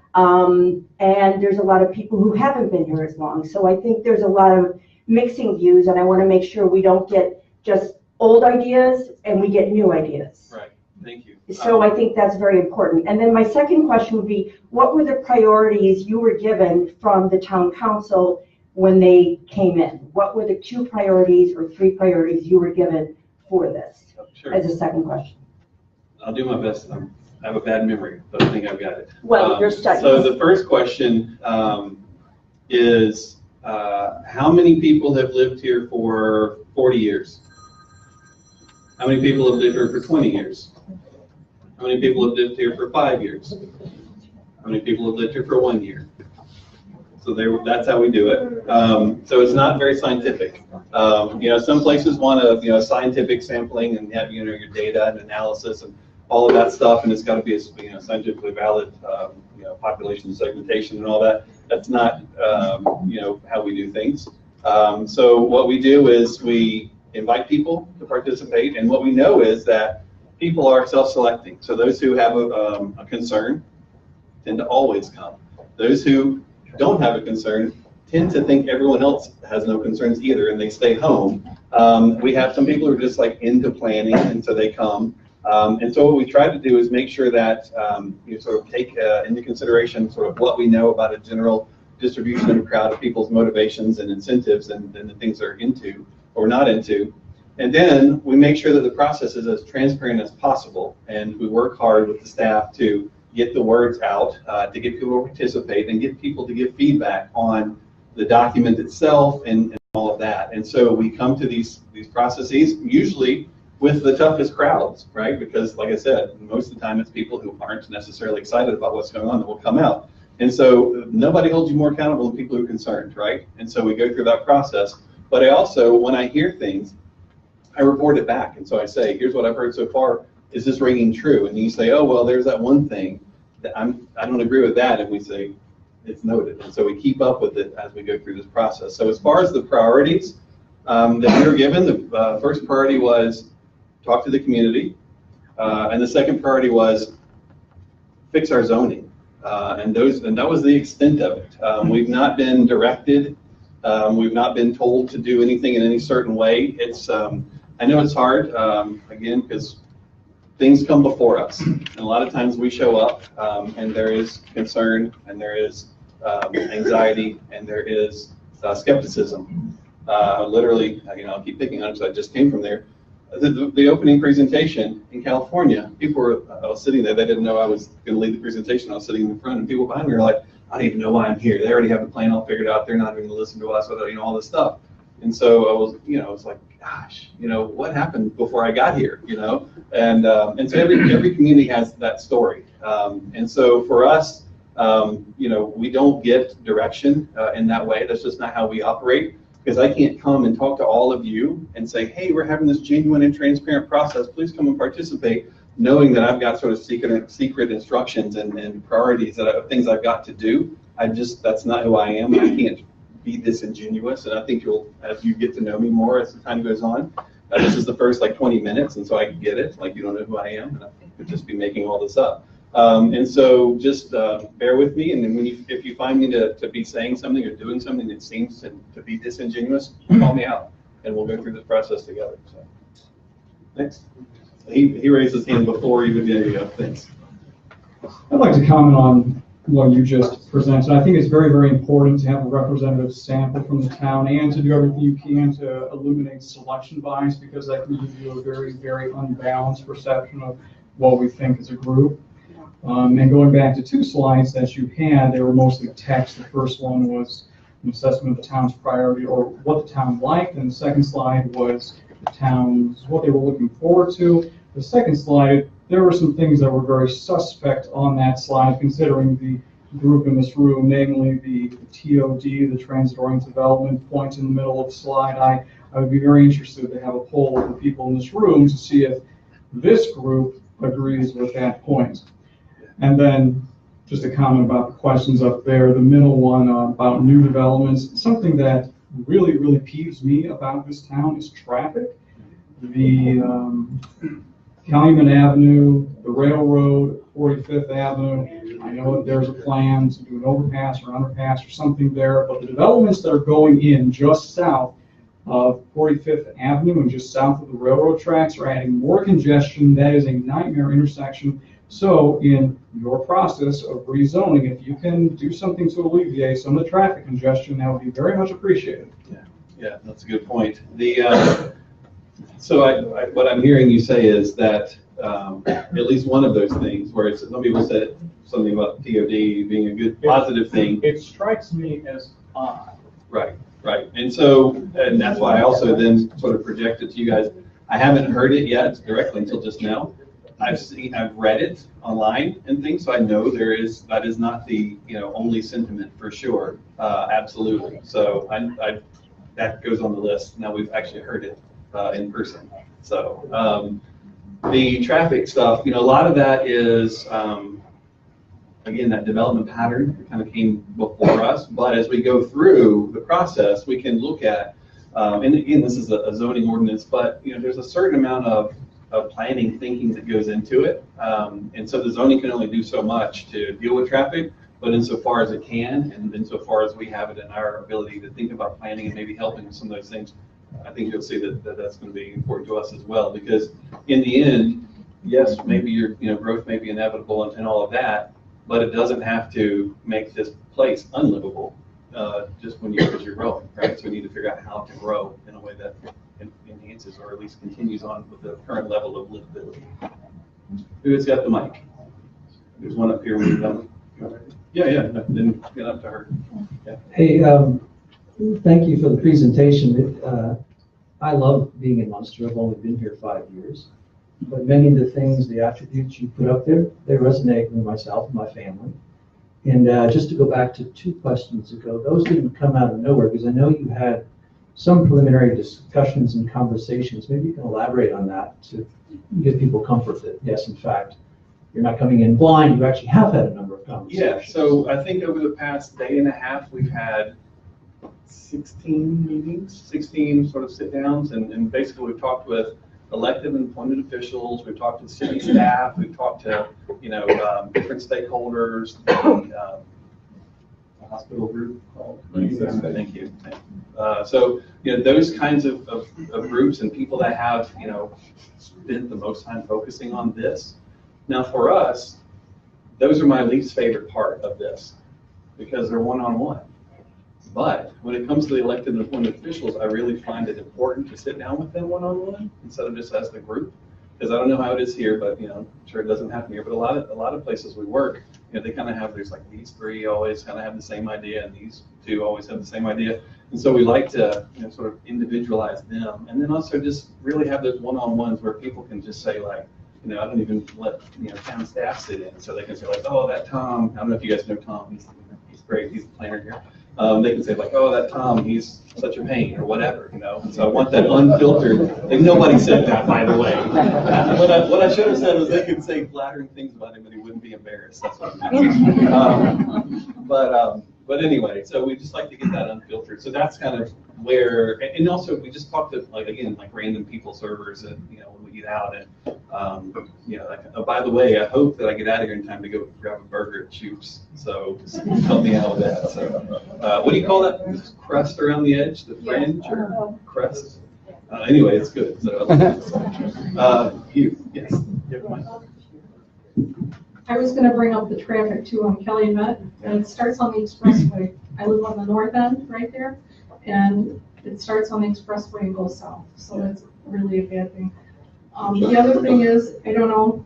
And there's a lot of people who haven't been here as long. So I think there's a lot of mixing views, and I want to make sure we don't get just old ideas and we get new ideas. Right. Thank you. So I think that's very important. And then my second question would be, what were the priorities you were given from the town council when they came in? What were the 2 priorities or 3 priorities you were given for this? Sure. As a second question. I'll do my best. I have a bad memory, but I think I've got it. Well, you're studying. So the first question is, how many people have lived here for 40 years? How many people have lived here for 20 years? How many people have lived here for 5 years? How many people have lived here for 1 year? So that's how we do it. So it's not very scientific. Some places want a scientific sampling and have your data and analysis and all of that stuff, and it's got to be a scientifically valid population segmentation and all that. That's not how we do things. So what we do is we invite people to participate, and what we know is that people are self-selecting. So those who have a concern tend to always come. Those who don't have a concern tend to think everyone else has no concerns either, and they stay home. We have some people who are just like into planning, and so they come. And so what we try to do is make sure that you sort of take into consideration sort of what we know about a general distribution of a crowd of people's motivations and incentives and the things they're into or not into. And then we make sure that the process is as transparent as possible, and we work hard with the staff to get the words out, to get people to participate and get people to give feedback on the document itself and all of that. And so we come to these processes usually with the toughest crowds, right? Because like I said, most of the time it's people who aren't necessarily excited about what's going on that will come out. And so nobody holds you more accountable than people who are concerned, right? And so we go through that process. But I also, when I hear things, I report it back. And so I say, here's what I've heard so far. Is this ringing true? And you say, oh, well, there's that one thing that I don't agree with that. And we say, it's noted. And so we keep up with it as we go through this process. So as far as the priorities that we were given, the first priority was talk to the community. And the second priority was fix our zoning. And that was the extent of it. We've not been directed. We've not been told to do anything in any certain way. It's I know it's hard, again, because things come before us. And a lot of times we show up and there is concern and there is anxiety and there is skepticism. Literally, I'll keep picking on it because I just came from there. The opening presentation in California, I was sitting there, they didn't know I was going to lead the presentation. I was sitting in the front and people behind me were like, I don't even know why I'm here. They already have the plan all figured out. They're not even going to listen to us, all this stuff. And so I was like, gosh, what happened before I got here, And so every community has that story. And so for us, we don't get direction in that way. That's just not how we operate. Because I can't come and talk to all of you and say, hey, we're having this genuine and transparent process. Please come and participate, knowing that I've got sort of secret instructions and priorities, things I've got to do. That's not who I am. I can't be disingenuous. And I think as you get to know me more as the time goes on, this is the first 20 minutes, and so I get it. You don't know who I am, and I could just be making all this up. And so just bear with me, and then if you find me to be saying something or doing something that seems to be disingenuous, call me out, and we'll go through this process together. So, next. He raised his hand before even there you go. Thanks. I'd like to comment on what you just presented. I think it's very, very important to have a representative sample from the town and to do everything you can to eliminate selection bias, because that can give you a very, very unbalanced perception of what we think as a group. And going back to 2 slides that you had, they were mostly text. The first one was an assessment of the town's priority or what the town liked, and the second slide was the town's what they were looking forward to. The second slide, there were some things that were very suspect on that slide, considering the group in this room, namely the TOD, the Transit-Oriented Development, point in the middle of the slide. I would be very interested to have a poll of the people in this room to see if this group agrees with that point. And then just a comment about the questions up there. The middle one about new developments. Something that really, really peeves me about this town is traffic. the Calumet Avenue, the railroad, 45th Avenue. I know that there's a plan to do an overpass or underpass or something there, but the developments that are going in just south of 45th Avenue and just south of the railroad tracks are adding more congestion. That is a nightmare intersection. So in your process of rezoning, if you can do something to alleviate some of the traffic congestion, that would be very much appreciated. Yeah, that's a good point. So what I'm hearing you say is that at least one of those things, where some people said something about TOD being a good positive thing. It strikes me as odd. Right. And that's why I also then sort of projected to you guys. I haven't heard it yet directly until just now. I've read it online and things, so I know that is not the only sentiment for sure. Absolutely. So that goes on the list. Now we've actually heard it in person. So the traffic stuff, a lot of that is again, that development pattern kind of came before us. But as we go through the process, we can look at, and again, this is a zoning ordinance, but there's a certain amount of planning thinking that goes into it. And so the zoning can only do so much to deal with traffic, but insofar as it can, and insofar as we have it in our ability to think about planning and maybe helping with some of those things, I think you'll see that that's going to be important to us as well. Because in the end, yes, maybe your growth may be inevitable and all of that, but it doesn't have to make this place unlivable just as you're growing, right? So we need to figure out how to grow in a way that enhances or at least continues on with the current level of livability. Who's got the mic? There's one up here when you're done. Yeah, then get up to her. Yeah. Hey, thank you for the presentation. I love being in Munster. I've only been here 5 years. But many of the things, the attributes you put up there, they resonate with myself and my family. And just to go back to 2 questions ago, those didn't come out of nowhere because I know you had some preliminary discussions and conversations. Maybe you can elaborate on that to give people comfort that, yes, in fact, you're not coming in blind. You actually have had a number of conversations. Yeah, so I think over the past day and a half, we've had 16 meetings, 16 sort of sit downs, and basically we've talked with elected and appointed officials, we've talked to city staff, we've talked to, different stakeholders, the hospital group called. Thank you. So, those kinds of groups and people that have, spent the most time focusing on this. Now for us, those are my least favorite part of this because they're one-on-one. But when it comes to the elected and appointed officials, I really find it important to sit down with them one-on-one instead of just as the group. Because I don't know how it is here, but I'm sure it doesn't happen here. But a lot of places we work, they kind of have, there's like these 3 always kind of have the same idea, and these 2 always have the same idea. And so we like to sort of individualize them, and then also just really have those one-on-ones where people can just say like, I don't even let town staff sit in, so they can say like, oh, that Tom. I don't know if you guys know Tom. He's great. He's the planner here. They can say like, oh, that Tom, he's such a pain or whatever, So I want that unfiltered. And nobody said that, by the way. What I should have said was they could say flattering things about him and he wouldn't be embarrassed. That's what I mean. But anyway, so we just like to get that unfiltered. So that's kind of where, and also we just talked to like random people servers and when we get out and oh, by the way, I hope that I get out of here in time to go grab a burger at Choop's. So just help me out with that. So what do you call that? Crust around the edge, the fringe or crust? Anyway, it's good. So you, yes. I was going to bring up the traffic too on Calumet, and it starts on the expressway. I live on the north end right there, and it starts on the expressway and goes south, so that's really a bad thing. The other thing is, I don't know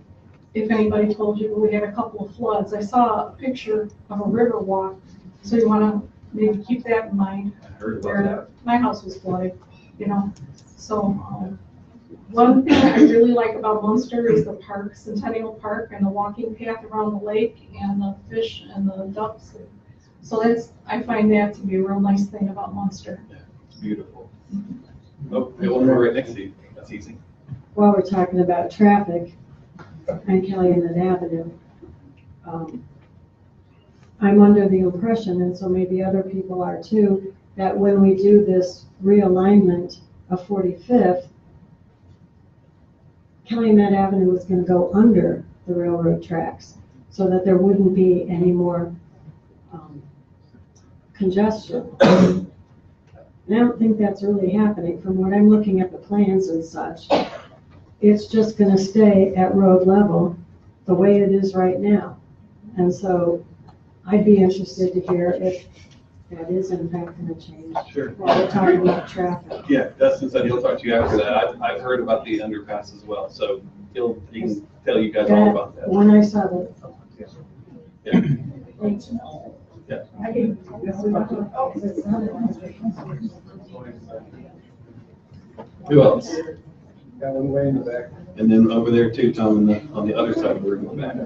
if anybody told you, but we had a couple of floods. I saw a picture of a river walk, so you want to maybe keep that in mind. I heard about where that. My house was flooded, so. One thing I really like about Munster is the park, Centennial Park, and the walking path around the lake, and the fish and the ducks. So I find that to be a real nice thing about Munster. Yeah, it's beautiful. Oh, one more right next to you. That's easy. While we're talking about traffic on Calumet Avenue, I'm under the impression, and so maybe other people are too, that when we do this realignment of 45th, Calumet Avenue was gonna go under the railroad tracks so that there wouldn't be any more congestion. And I don't think that's really happening. From what I'm looking at the plans and such, it's just gonna stay at road level the way it is right now. And so I'd be interested to hear if that is in fact gonna change. Sure. While we're talking about traffic. Yeah, Dustin said he'll talk to you after that. I've heard about the underpass as well, so he can tell you guys all about that. When I saw that. Yeah. Thanks. Yeah. Who else? Got one way in the back. And then over there too, Tom, on the other side of the room in the back.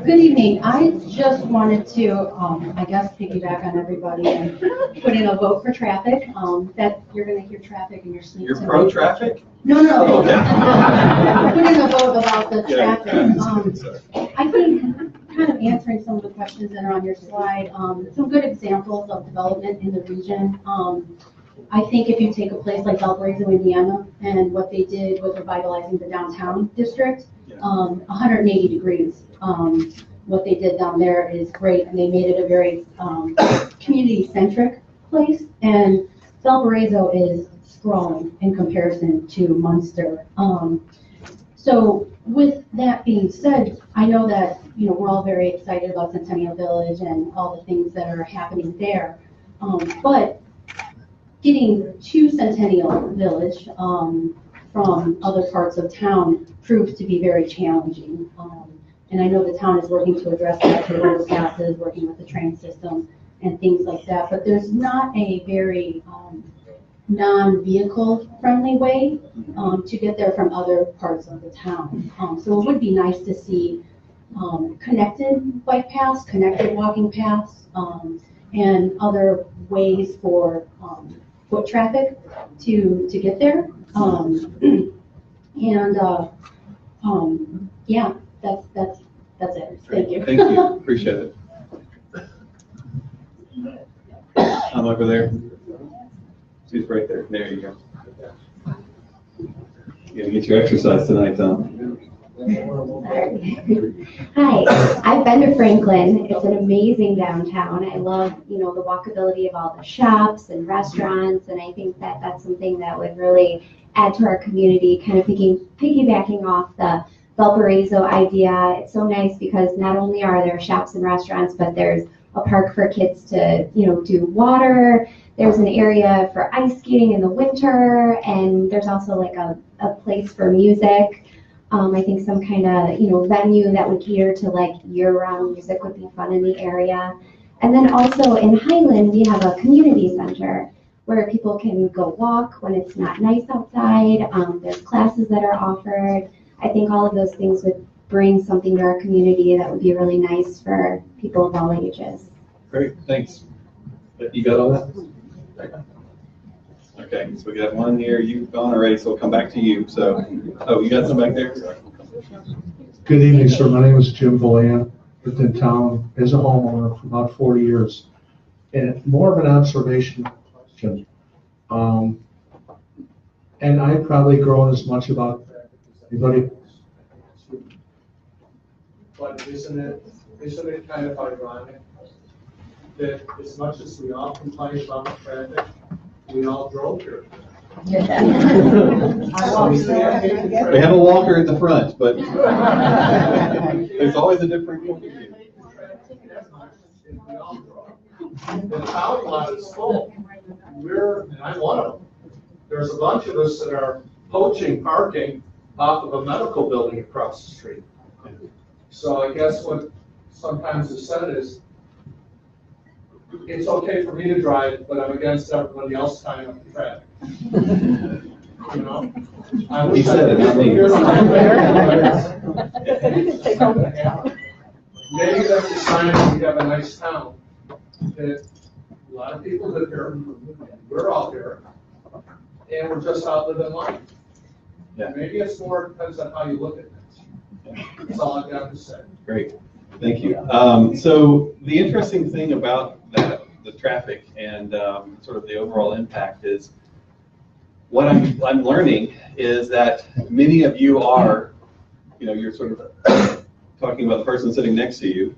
Good evening. I just wanted to, I guess, piggyback on everybody and put in a vote for traffic, that you're gonna hear traffic in your sleep You're tonight. pro-traffic? No. Okay. Put in a vote about the Yeah. traffic. I think, kind of answering some of the questions that are on your slide, some good examples of development in the region. I think if you take a place like Valparaiso, Indiana, and what they did was revitalizing the downtown district, 180 degrees. What they did down there is great, and they made it a very community-centric place. And Valparaiso is sprawling in comparison to Munster. So with that being said, I know that we're all very excited about Centennial Village and all the things that are happening there, but getting to Centennial Village from other parts of town proved to be very challenging. And I know the town is working to address that through overpasses, working with the train system and things like that, but there's not a very non-vehicle friendly way to get there from other parts of the town. So it would be nice to see connected bike paths, connected walking paths, and other ways for foot traffic to get there. Yeah, that's it. Thank you. Thank you. Appreciate it. I'm over there. She's right there. There you go. You gotta get your exercise tonight, Tom. Hi, I've been to Franklin. It's an amazing downtown. I love, the walkability of all the shops and restaurants, and I think that that's something that would really add to our community, kind of piggybacking off the Valparaiso idea. It's so nice because not only are there shops and restaurants, but there's a park for kids to, do water. There's an area for ice skating in the winter, and there's also like a place for music. I think some kind of, venue that would cater to like year-round music would be fun in the area. And then also in Highland, we have a community center where people can go walk when it's not nice outside. There's classes that are offered. I think all of those things would bring something to our community that would be really nice for people of all ages. Great, thanks. You got all that? Okay, so we got one here. You've gone already, so we'll come back to you. So, you got some back there? Good evening, sir. My name is Jim Valan. Lived in town as a homeowner for about 40 years. And more of an observation question. And I've probably grown as much about anybody. But isn't it kind of ironic that as much as we all complain about the traffic, we all drove here? We have a walker at the front, but there's always a different point of view. The town lot is full. And I'm one of them. There's a bunch of us that are poaching parking off of a medical building across the street. So I guess what sometimes is said is, it's okay for me to drive, but I'm against everybody else tying up the traffic. I wish He said it, not me. Maybe that's a sign that we have a nice town. That a lot of people live here, we're all here, and we're just out living life. Yeah. Maybe it's more, depends on how you look at things. That's all I've got to say. Great. Thank you. So the interesting thing about that, the traffic and sort of the overall impact is what I'm learning is that many of you are, you're sort of talking about the person sitting next to you,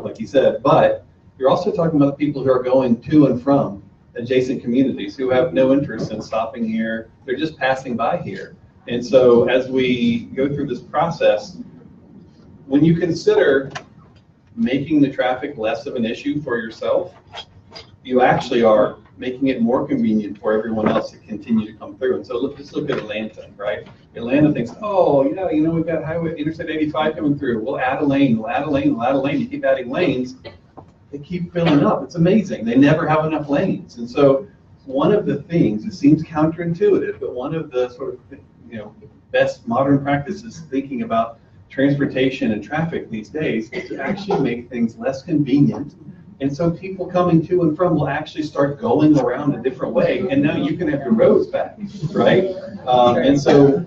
like you said, but you're also talking about the people who are going to and from adjacent communities who have no interest in stopping here. They're just passing by here. And so as we go through this process, when you consider making the traffic less of an issue for yourself, you actually are making it more convenient for everyone else to continue to come through. And so just look at Atlanta, right? Atlanta thinks, oh, yeah, we've got Interstate 85 coming through. We'll add a lane, we'll add a lane, we'll add a lane. You keep adding lanes, they keep filling up. It's amazing. They never have enough lanes. And so one of the things, it seems counterintuitive, but one of the sort of, best modern practices thinking about transportation and traffic these days is to actually make things less convenient. And so people coming to and from will actually start going around a different way, and now you can have your roads back, right? And so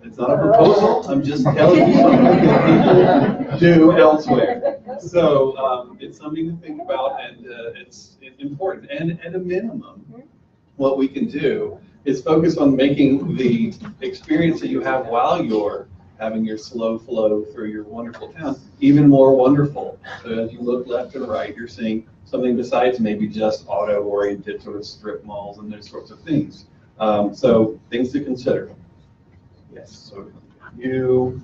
it's not a proposal, I'm just telling you something that people do elsewhere. So it's something to think about, and it's important. And at a minimum, what we can do is focus on making the experience that you have while you're having your slow flow through your wonderful town even more wonderful. So as you look left and right, you're seeing something besides maybe just auto-oriented sort of strip malls and those sorts of things. So things to consider. Yes, so you,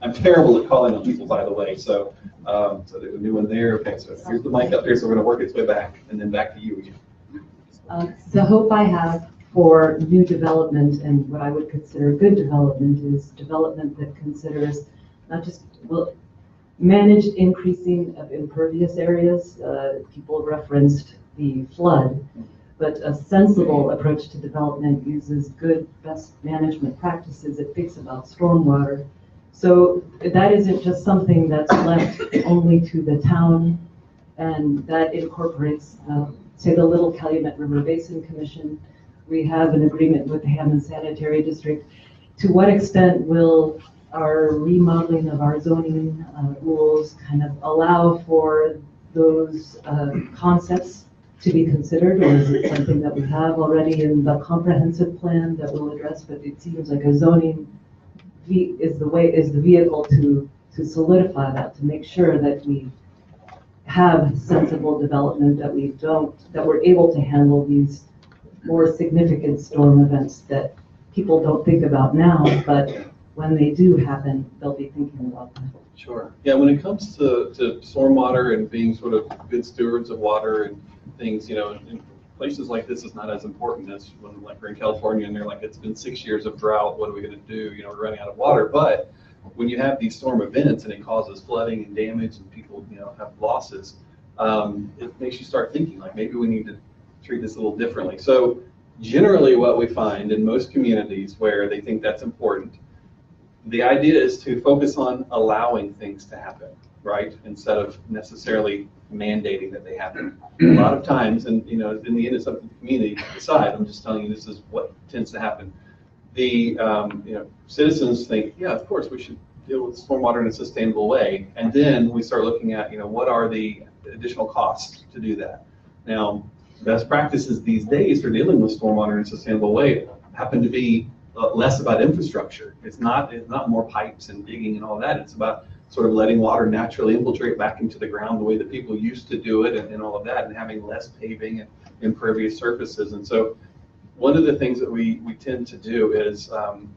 I'm terrible at calling on people, by the way, so there's a new one there. Okay, so here's the mic up there, so we're gonna work its way back, and then back to you again. The hope I have for new development and what I would consider good development is development that considers not just managed increasing of impervious areas. People referenced the flood, but a sensible approach to development uses good best management practices. It thinks about stormwater. So that isn't just something that's left only to the town, and that incorporates, say, the Little Calumet River Basin Commission. We have an agreement with the Hammond Sanitary District. To what extent will our remodeling of our zoning rules kind of allow for those concepts to be considered, or is it something that we have already in the comprehensive plan that we'll address? But it seems like a zoning is the vehicle to solidify that, to make sure that we have sensible development, that we're able to handle these more significant storm events that people don't think about now, but when they do happen, they'll be thinking about that. Sure. Yeah, when it comes to stormwater and being sort of good stewards of water and things, in places like this is not as important as when, like, we're in California and they're like, it's been 6 years of drought, what are we going to do? We're running out of water. But when you have these storm events and it causes flooding and damage and people, have losses, it makes you start thinking, like, maybe we need to treat this a little differently. So generally what we find in most communities where they think that's important, the idea is to focus on allowing things to happen, right? Instead of necessarily mandating that they happen. A lot of times, and in the end it's up to the community to decide. I'm just telling you this is what tends to happen. The citizens think, yeah, of course we should deal with stormwater in a sustainable way, and then we start looking at what are the additional costs to do that. Now, best practices these days for dealing with stormwater in a sustainable way happen to be less about infrastructure. It's not more pipes and digging and all that. It's about sort of letting water naturally infiltrate back into the ground the way that people used to do it, and all of that, and having less paving and impervious surfaces. And so one of the things that we tend to do is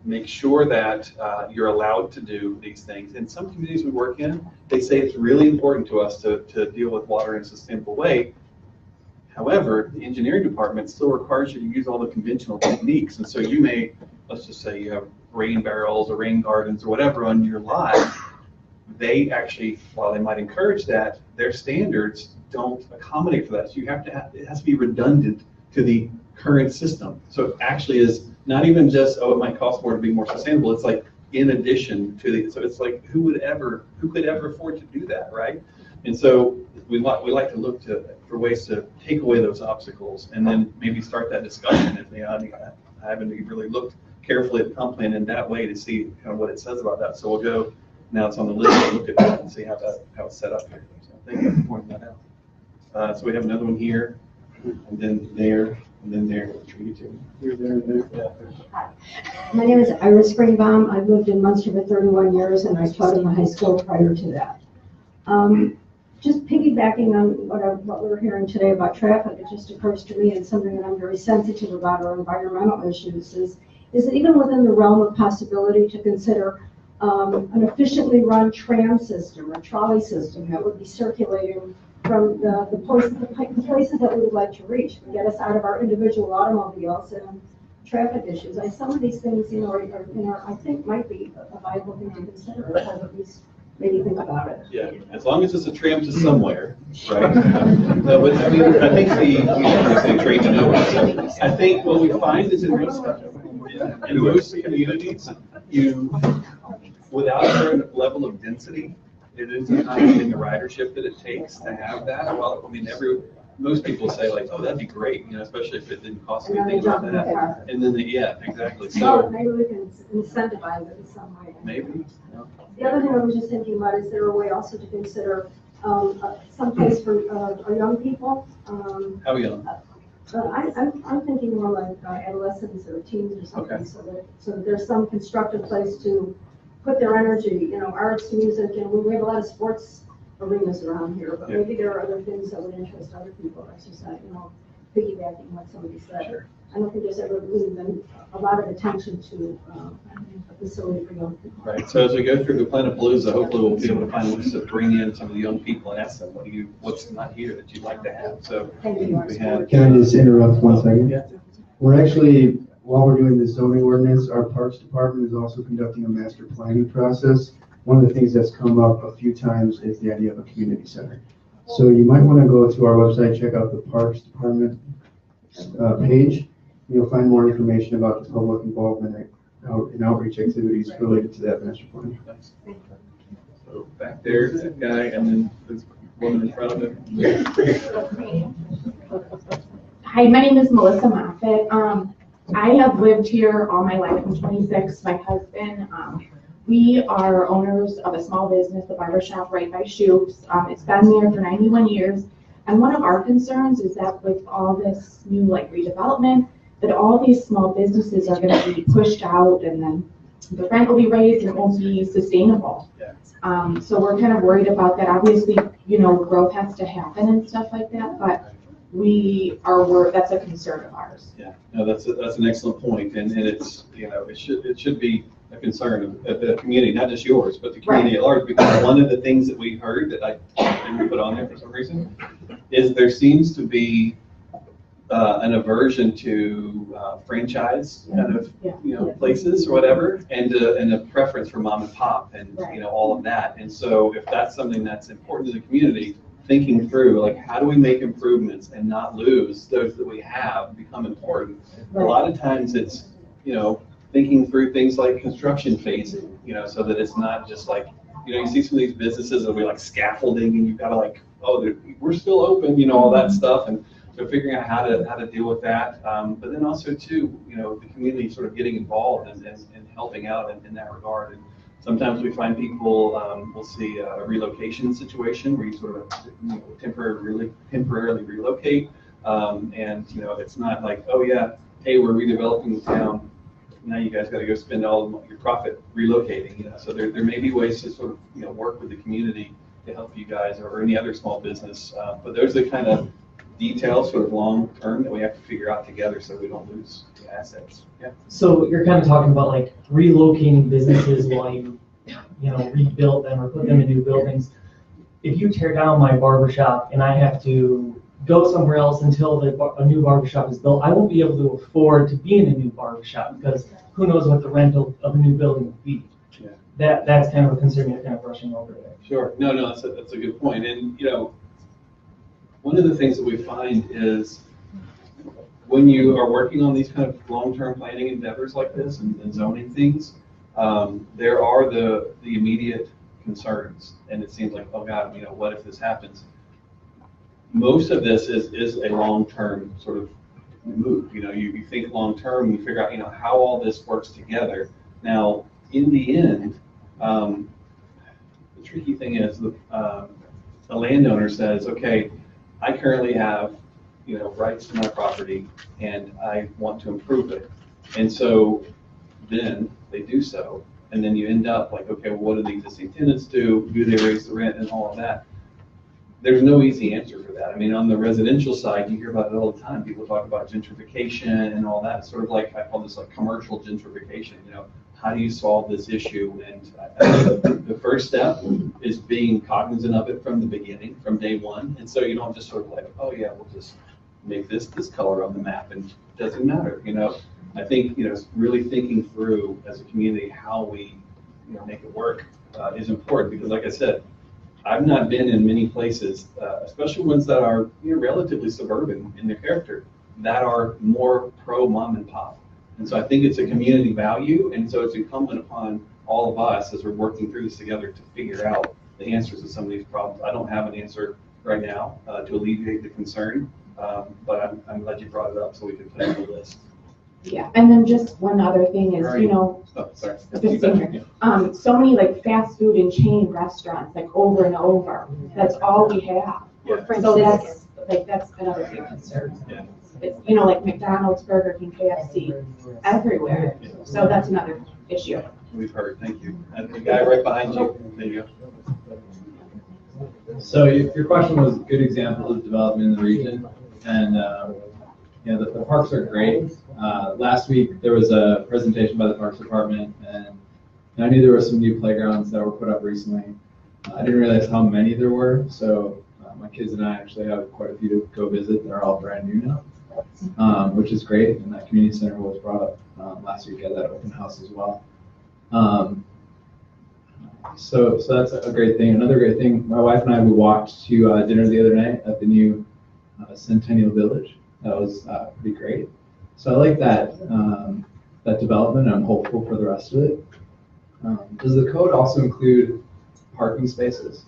make sure that you're allowed to do these things. In some communities we work in, they say it's really important to us to deal with water in a sustainable way. However, the engineering department still requires you to use all the conventional techniques. And so you may, let's just say you have rain barrels or rain gardens or whatever on your lot. They actually, while they might encourage that, their standards don't accommodate for that. So it has to be redundant to the current system. So it actually is not even just, it might cost more to be more sustainable. It's like in addition to so it's like who could ever afford to do that, right? And so we like to look for ways to take away those obstacles, and then maybe start that discussion. If I haven't really looked carefully at the comp plan in that way to see kind of what it says about that. So we'll go now it's on the list to look at that and see how it's set up here. So thank you for pointing that out. So we have another one here, and then there, and then there. Here, there, there. Yeah. My name is Iris Springbaum. I've lived in Munster for 31 years, and I taught in the high school prior to that. Just piggybacking on what we were hearing today about traffic, it just occurs to me, and something that I'm very sensitive about are environmental issues, is that even within the realm of possibility to consider an efficiently run tram system or trolley system that would be circulating from the places that we would like to reach, and get us out of our individual automobiles and traffic issues. Some of these things, I think might be a viable thing to consider, or at least maybe think about it. Yeah, as long as it's a tram to somewhere, right? No, but I mean, I think I think what we find is in most communities, without a certain level of density, it isn't in the ridership that it takes to have that. Well, I mean, most people say like, oh, that'd be great, especially if it didn't cost anything about that. And then, yeah, exactly. So maybe we can incentivize it in some way. Maybe. The other thing I was just thinking about, is there a way also to consider some place for our young people? How young? I'm thinking more like adolescents or teens or something, okay. so that there's some constructive place to put their energy, arts, music, and we have a lot of sports arenas around here, but maybe there are other things that would interest other people, exercise, piggybacking what somebody said. Sure. I don't think there's ever really been a lot of attention to a facility for young people. Right. So as we go through the Planapalooza, hopefully we'll be able to find ways to bring in some of the young people and ask them, what's not here that you'd like to have? So we have. Can I just interrupt 1 second? Yeah. We're actually, while we're doing the zoning ordinance, our Parks Department is also conducting a master planning process. One of the things that's come up a few times is the idea of a community center. So you might want to go to our website, check out the Parks Department page. You'll find more information about the public involvement and outreach activities related to that master plan. So back there, that guy, and then this woman in front of him. Hi, my name is Melissa Moffitt. I have lived here all my life. I'm 26. My husband, we are owners of a small business, the barbershop right by Shoop's. It's been there for 91 years. And one of our concerns is that with all this new redevelopment, that all these small businesses are going to be pushed out, and then the rent will be raised and it won't be sustainable. Yeah. So we're kind of worried about that. Obviously, growth has to happen and stuff like that, but that's a concern of ours. Yeah, no, that's an excellent point, and it's it should be a concern of the community, not just yours, but the community at large. Because one of the things that we heard that I didn't put on there for some reason is there seems to be an aversion to franchise kind of places or whatever, and a preference for mom and pop and all of that. And so if that's something that's important to the community, thinking through how do we make improvements and not lose those that we have become important. Right. A lot of times it's thinking through things like construction phasing, so that it's not just you see some of these businesses that'll be scaffolding, and you've got to we're still open, all that stuff, and so figuring out how to deal with that, but then also too, the community sort of getting involved and helping out in that regard. And sometimes we find people will see a relocation situation where you sort of temporarily relocate, and it's not oh yeah, hey, we're redeveloping the town. Now you guys got to go spend all of your profit relocating. So there may be ways to sort of work with the community to help you guys or any other small business. But those are the kind of details, sort of long term, that we have to figure out together so we don't lose the assets. Yeah. So you're kind of talking about relocating businesses while you rebuild them or put them in new buildings. If you tear down my barbershop and I have to go somewhere else until a new barbershop is built, I won't be able to afford to be in a new barbershop because who knows what the rental of a new building will be. Yeah. That's kind of a concern you're kind of brushing over there. Sure. No, that's a good point. And one of the things that we find is when you are working on these kind of long-term planning endeavors like this and zoning things, there are the immediate concerns, and it seems like, oh God, what if this happens? Most of this is a long-term sort of move. You think long-term, you figure out how all this works together. Now, in the end, tricky thing is a landowner says, okay, I currently have, rights to my property and I want to improve it. And so then they do so. And then you end up like, okay, well, what do the existing tenants do? Do they raise the rent and all of that? There's no easy answer for that. I mean, on the residential side, you hear about it all the time. People talk about gentrification and all that. It's sort of like, I call this like commercial gentrification. How do you solve this issue? And I think the first step is being cognizant of it from the beginning, from day one. And so you don't just sort of like, oh yeah, we'll just make this color on the map and it doesn't matter. I think, really thinking through as a community how we, make it work is important because like I said, I've not been in many places, especially ones that are relatively suburban in their character, that are more pro mom and pop. And so I think it's a community value, and so it's incumbent upon all of us as we're working through this together to figure out the answers to some of these problems. I don't have an answer right now to alleviate the concern, but I'm glad you brought it up so we can put it on the list. Yeah, and then just one other thing is, sorry. So many like fast food and chain restaurants, like over and over. That's all we have. Yeah. So that's another big concern. Yeah. It's, like McDonald's, Burger King, KFC, everywhere. So that's another issue. We've heard, thank you. And the guy right behind you, there you go. So your question was good examples of development in the region, and the parks are great. Last week there was a presentation by the Parks Department, and I knew there were some new playgrounds that were put up recently. I didn't realize how many there were, so my kids and I actually have quite a few to go visit. They're all brand new now, which is great, and that community center was brought up last week at that open house as well. So that's a great thing. Another great thing, my wife and I, we walked to dinner the other night at the new Centennial Village. That was pretty great. So I like that that development. I'm hopeful for the rest of it. Does the code also include parking spaces?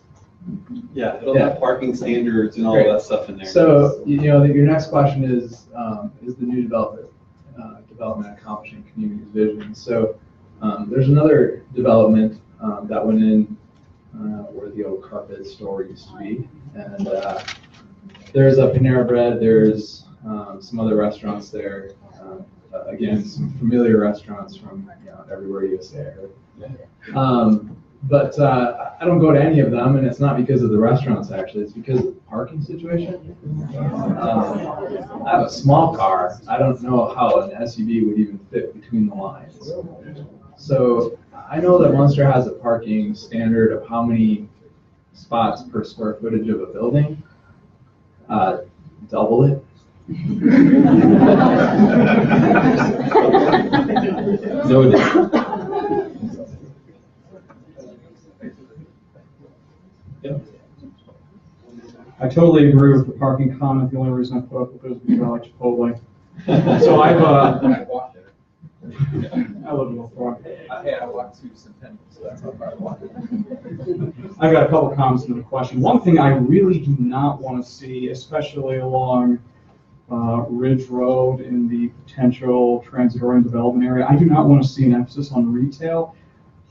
Yeah, it'll have parking standards and all of that stuff in there. So your next question is the new development accomplishing community's vision? So there's another development that went in where the old carpet store used to be, and there's a Panera Bread. There's some other restaurants there. Again, some familiar restaurants from everywhere USA. But I don't go to any of them, and it's not because of the restaurants, actually. It's because of the parking situation. I have a small car. I don't know how an SUV would even fit between the lines. So I know that Munster has a parking standard of how many spots per square footage of a building. Double it. Noted. I totally agree with the parking comment. The only reason I put up with it is because I like Chipotle. So I live in LaFleur. I walked to Centennial, so that's how far I walked. I've got a couple of comments and a question. One thing I really do not want to see, especially along Ridge Road in the potential transit-oriented development area, I do not want to see an emphasis on retail.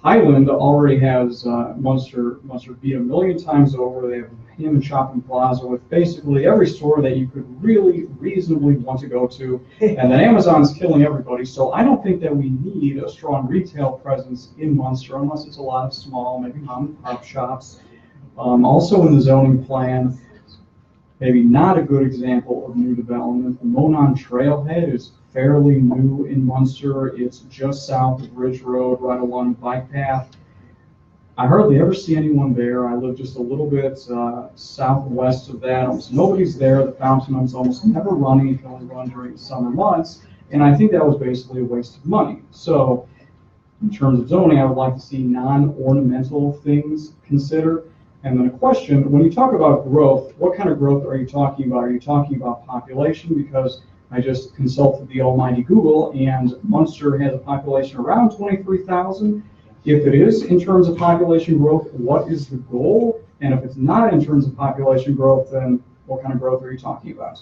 Highland already has Munster beat a million times over. They have Hammond Shopping Plaza with basically every store that you could really reasonably want to go to, and then Amazon's killing everybody. So I don't think that we need a strong retail presence in Munster unless it's a lot of small, maybe mom and pop shops. Also in the zoning plan, maybe not a good example of new development. The Monon Trailhead is fairly new in Munster. It's just south of Ridge Road, right along the bike path. I hardly ever see anyone there. I live just a little bit southwest of that. Almost nobody's there. The fountain is almost never running. You can only run during the summer months. And I think that was basically a waste of money. So in terms of zoning, I would like to see non-ornamental things considered. And then a question, when you talk about growth, what kind of growth are you talking about? Are you talking about population? Because I just consulted the almighty Google, and Munster has a population around 23,000. If it is in terms of population growth, what is the goal? And if it's not in terms of population growth, then what kind of growth are you talking about?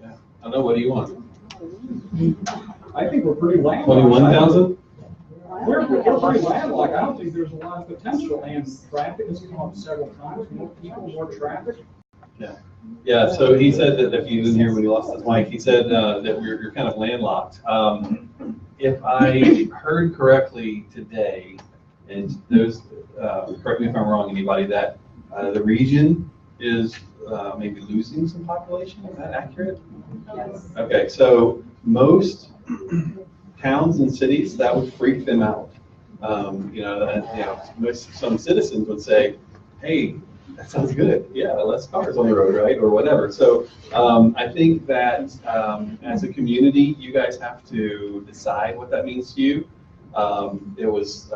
Yeah. I don't know, what do you want? I think we're pretty landlocked. 21,000? we're pretty landlocked. I don't think there's a lot of potential, and traffic has come up several times, more people, more traffic. Yeah. Yeah, so he said that if you didn't hear when he lost his mic, he said that you're kind of landlocked. If I heard correctly today, and those, correct me if I'm wrong, anybody, that the region is maybe losing some population, is that accurate? Yes. Okay, so most towns and cities, that would freak them out. Some citizens would say, hey, that sounds good. Yeah, less cars on the road, right? Or whatever. So I think that as a community, you guys have to decide what that means to you. It was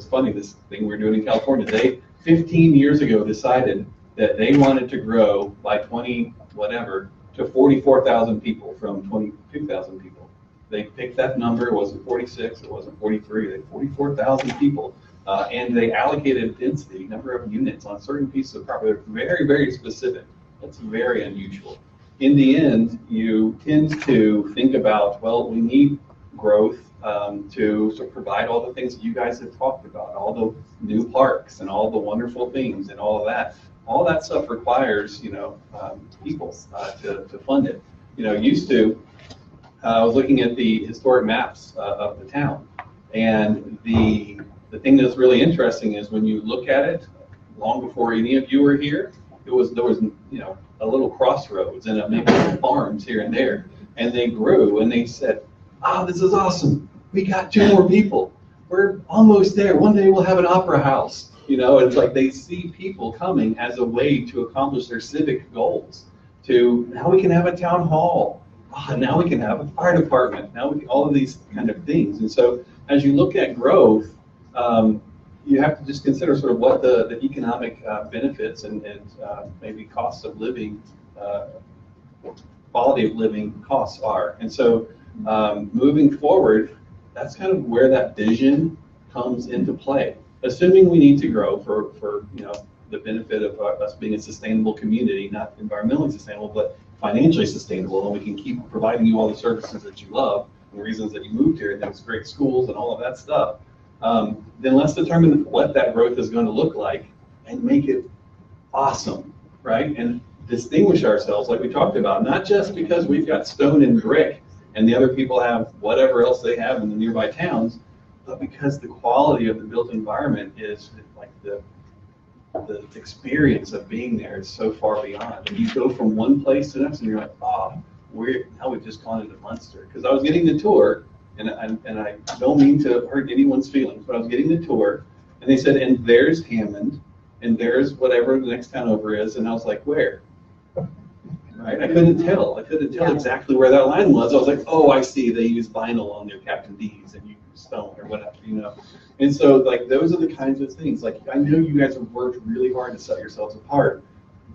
funny, this thing we were doing in California. They 15 years ago decided that they wanted to grow by 20 whatever to 44,000 people from 22,000 people. They picked that number. It wasn't 46. It wasn't 43. They 44,000 people. And they allocated density, number of units on certain pieces of property. They're very, very specific. That's very unusual. In the end, you tend to think about, well, we need growth to sort of provide all the things that you guys have talked about, all the new parks and all the wonderful things and all of that. All that stuff requires, people to fund it. Used to, I was looking at the historic maps of the town, and the thing that's really interesting is when you look at it, long before any of you were here, there was a little crossroads and maybe some farms here and there, and they grew, and they said, this is awesome. We got 2 more people. We're almost there. One day we'll have an opera house. It's like they see people coming as a way to accomplish their civic goals. Now we can have a town hall. Now we can have a fire department. Now we can, all of these kind of things. And so as you look at growth, you have to just consider sort of what the economic benefits and maybe costs of living, quality of living costs are. And so moving forward, that's kind of where that vision comes into play. Assuming we need to grow for the benefit of us being a sustainable community, not environmentally sustainable, but financially sustainable, and we can keep providing you all the services that you love and the reasons that you moved here, and those great schools and all of that stuff, then let's determine what that growth is going to look like and make it awesome, right? And distinguish ourselves like we talked about, not just because we've got stone and brick and the other people have whatever else they have in the nearby towns, but because the quality of the built environment is like the experience of being there is so far beyond. And you go from one place to the next and you're like, now we've just gone into Munster. Because I was getting the tour, and I don't mean to hurt anyone's feelings, but I was getting the tour, and they said, and there's Hammond, and there's whatever the next town over is, and I was like, where? Right? I couldn't tell exactly where that line was. I was like, I see, they use vinyl on their Captain D's, and you use stone or whatever, And so, like, those are the kinds of things. Like, I know you guys have worked really hard to set yourselves apart,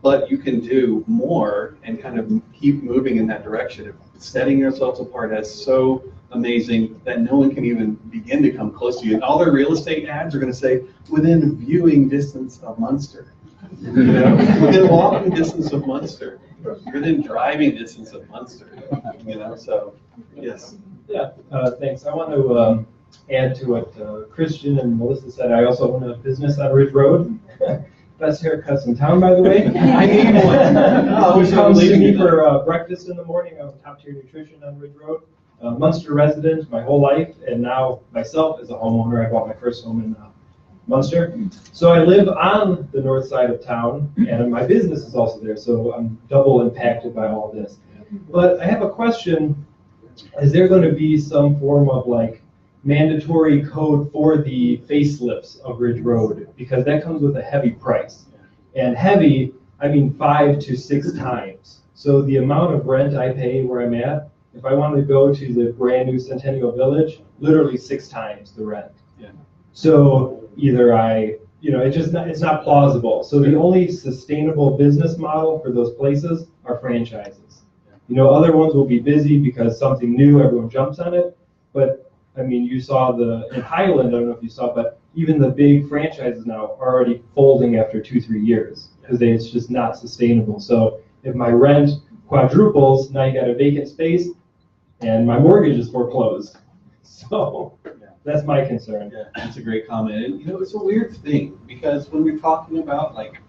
but you can do more and kind of keep moving in that direction. Setting yourselves apart is so amazing that no one can even begin to come close to you. And all their real estate ads are going to say, within viewing distance of Munster. Within walking distance of Munster. Within driving distance of Munster. So, yes. Yeah, thanks. I want to add to what Christian and Melissa said. I also own a business on Ridge Road. Best haircuts in town, by the way. I need one. Who comes to me for breakfast in the morning. I'm Top Tier Nutrition on Ridge Road. Munster resident my whole life, and now myself as a homeowner. I bought my first home in Munster. So I live on the north side of town, and my business is also there, so I'm double impacted by all this. But I have a question. Is there going to be some form of mandatory code for the facelifts of Ridge Road? Because that comes with a heavy price. And heavy, I mean 5 to 6 times. So the amount of rent I pay where I'm at, if I wanted to go to the brand new Centennial Village, literally 6 times the rent. Yeah. So either it's not plausible. So the only sustainable business model for those places are franchises. Other ones will be busy because something new, everyone jumps on it. But I mean, you saw in Highland, I don't know if you saw, but even the big franchises now are already folding after 2-3 years because it's just not sustainable. So if my rent quadruples, now you got a vacant space and my mortgage is foreclosed. So That's my concern. Yeah, that's a great comment. And, you know, it's a weird thing because when we're talking about like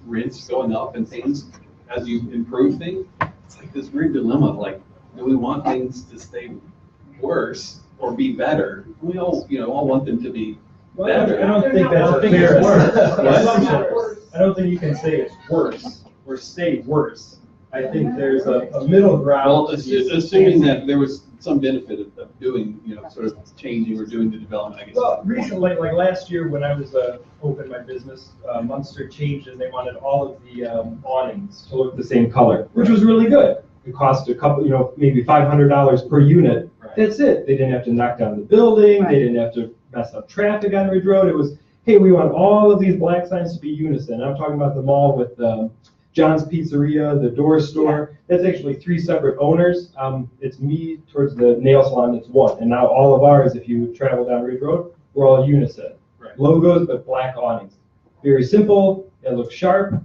rents going up and things, as you improve things, it's like this weird dilemma of like, do we want things to stay worse or be better? We all, you know, all want them to be better. I don't think that's a fair assumption. I don't think you can say it's worse or stay worse. I think there's a middle ground. Well, assuming that there was some benefit of doing, you know, sort of changing or doing the development, I guess. Well, recently, like last year when I was open my business, Munster changed and they wanted all of the awnings to look the same color, which was really good. It cost a couple, you know, maybe $500 per unit. Right. That's it. They didn't have to knock down the building. They didn't have to mess up traffic on Ridge Road. It was, hey, we want all of these black signs to be unison. I'm talking about the mall with John's Pizzeria, the Door Store. That's actually 3 separate owners. It's me towards the nail salon, it's one. And now all of ours, if you travel down Ridge Road, we're all unison. Right. Logos, but black awnings. Very simple, it looks sharp,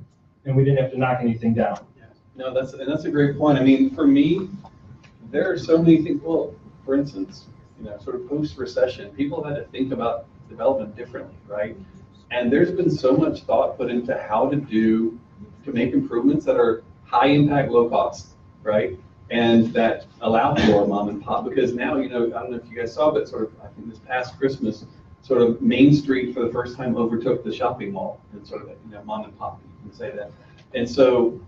and we didn't have to knock anything down. No, that's a great point. I mean, for me, there are so many things. Well, for instance, you know, sort of post-recession, people had to think about development differently, right? And there's been so much thought put into how to make improvements that are high impact, low cost, right? And that allow for mom and pop. Because now, you know, I don't know if you guys saw, but sort of, I think this past Christmas, sort of Main Street for the first time overtook the shopping mall, and sort of, you know, mom and pop, you can say that. And so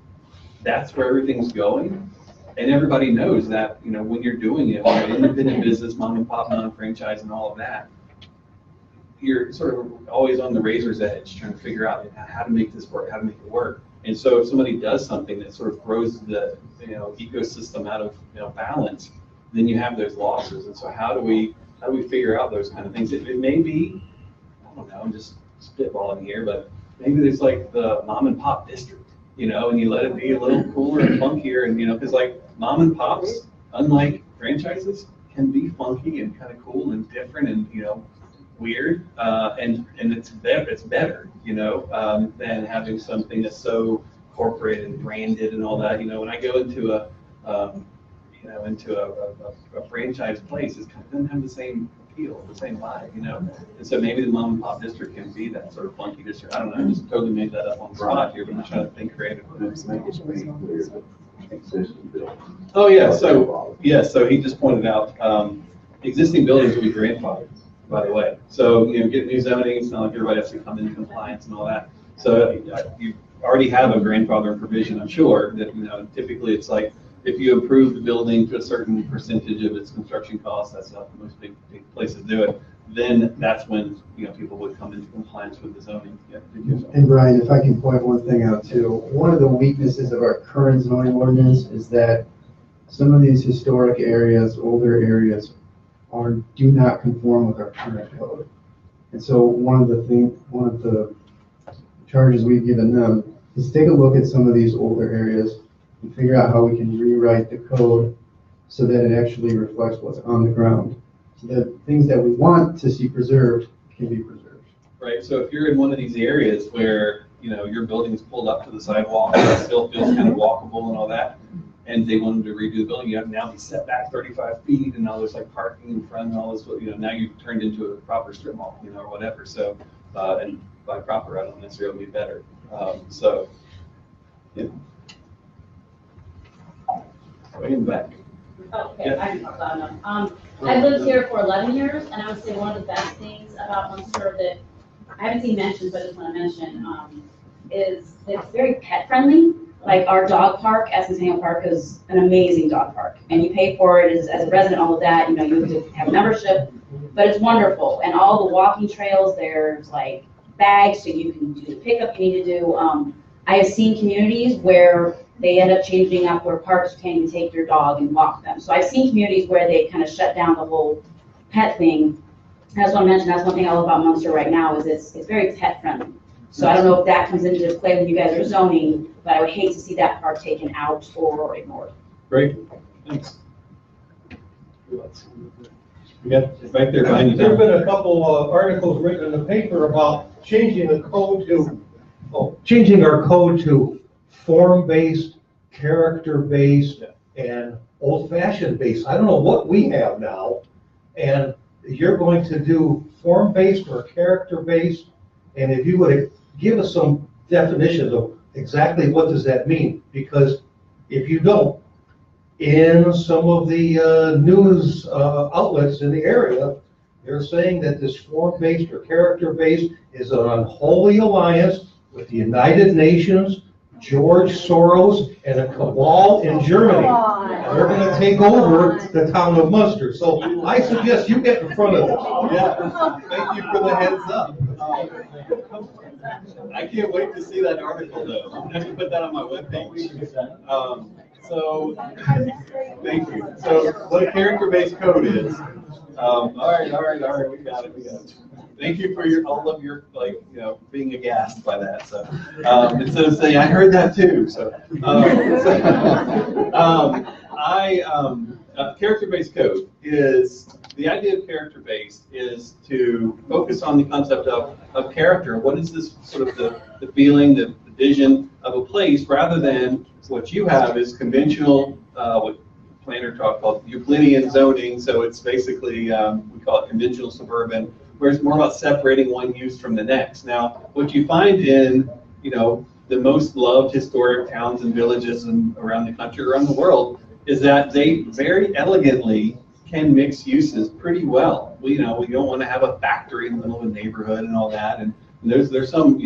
that's where everything's going. And everybody knows that, you know, when you're doing it, when you're an independent business, mom and pop, non-franchise, and all of that, you're sort of always on the razor's edge trying to figure out how to make this work, how to make it work. And so if somebody does something that sort of throws the, you know, ecosystem out of, you know, balance, then you have those losses. And so how do we figure out those kind of things? It may be, I don't know, I'm just spitballing here, but maybe there's like the mom and pop district, you know, and you let it be a little cooler and funkier, and, you know, because like mom and pops, unlike franchises, can be funky and kind of cool and different and, you know, weird, and it's better, you know, than having something that's so corporate and branded and all that. You know, when I go into a franchise place, it kind of doesn't have the same appeal, the same vibe, you know. And so maybe the mom and pop district can be that sort of funky district. I don't know. I just totally made that up on the spot here, but I'm trying to think creatively. Oh yeah. So he just pointed out existing buildings will be grandfathered, by the way. So, you know, get new zoning, it's not like everybody has to come into compliance and all that. So you already have a grandfather provision, I'm sure, that, you know, typically it's like, if you approve the building to a certain percentage of its construction costs, that's how most big places do it, then that's when, you know, people would come into compliance with the zoning. Yeah, and Brian, if I can point one thing out too, one of the weaknesses of our current zoning ordinance is that some of these historic areas, older areas, do not conform with our current code. And so one of the charges we've given them is take a look at some of these older areas and figure out how we can rewrite the code so that it actually reflects what's on the ground. So that things that we want to see preserved can be preserved. Right, so if you're in one of these areas where, you know, your building is pulled up to the sidewalk, it still feels kind of walkable and all that, and they wanted to redo the building, you have to now be set back 35 feet, and now there's like parking in front and all this, you know, now you've turned into a proper strip mall, you know, or whatever. So, and by proper, I don't necessarily mean better. So, yeah. Way in the back. Okay, Yeah. I'm loud enough. I've lived here for 11 years, and I would say one of the best things about Munster that I haven't seen mentioned, but I just want to mention, is that it's very pet friendly. Like our dog park, Centennial Park, is an amazing dog park, and you pay for it as a resident, all of that. You know, you have to have a membership, but it's wonderful. And all the walking trails, there's like bags, so you can do the pickup you need to do. I have seen communities where they end up changing up where parks can't even take your dog and walk them. So I've seen communities where they kind of shut down the whole pet thing. I just want to mention that's one thing I love about Munster right now is it's very pet friendly. So I don't know if that comes into play when you guys are zoning, but I would hate to see that part taken out or ignored. Great, thanks. Yeah, right there behind you. There have been a couple of articles written in the paper about changing our code to form-based, character-based, and old-fashioned based. I don't know what we have now, and you're going to do form-based or character-based, and if you would give us some definitions of exactly what does that mean, because if you don't, in some of the news outlets in the area, they're saying that this form-based or character-based is an unholy alliance with the United Nations, George Soros, and a cabal in Germany. And they're going to take over the town of Munster. So I suggest you get in front of this. Yeah, thank you for the heads up. I can't wait to see that article though. I'm going to put that on my webpage. So, thank you. So, what a character-based code is. All right, we got it. Thank you for all of your, being aghast by that. So, instead of saying, I heard that too. So, character-based code is, the idea of character-based is to focus on the concept of character. What is this sort of the feeling, the vision of a place, rather than what you have is conventional, what planner talk called Euclidean zoning. So it's basically, we call it conventional suburban, where it's more about separating one use from the next. Now, what you find in, the most loved historic towns and villages around the country, around the world, is that they very elegantly can mix uses pretty well. We don't want to have a factory in the middle of a neighborhood and all that. And there's some,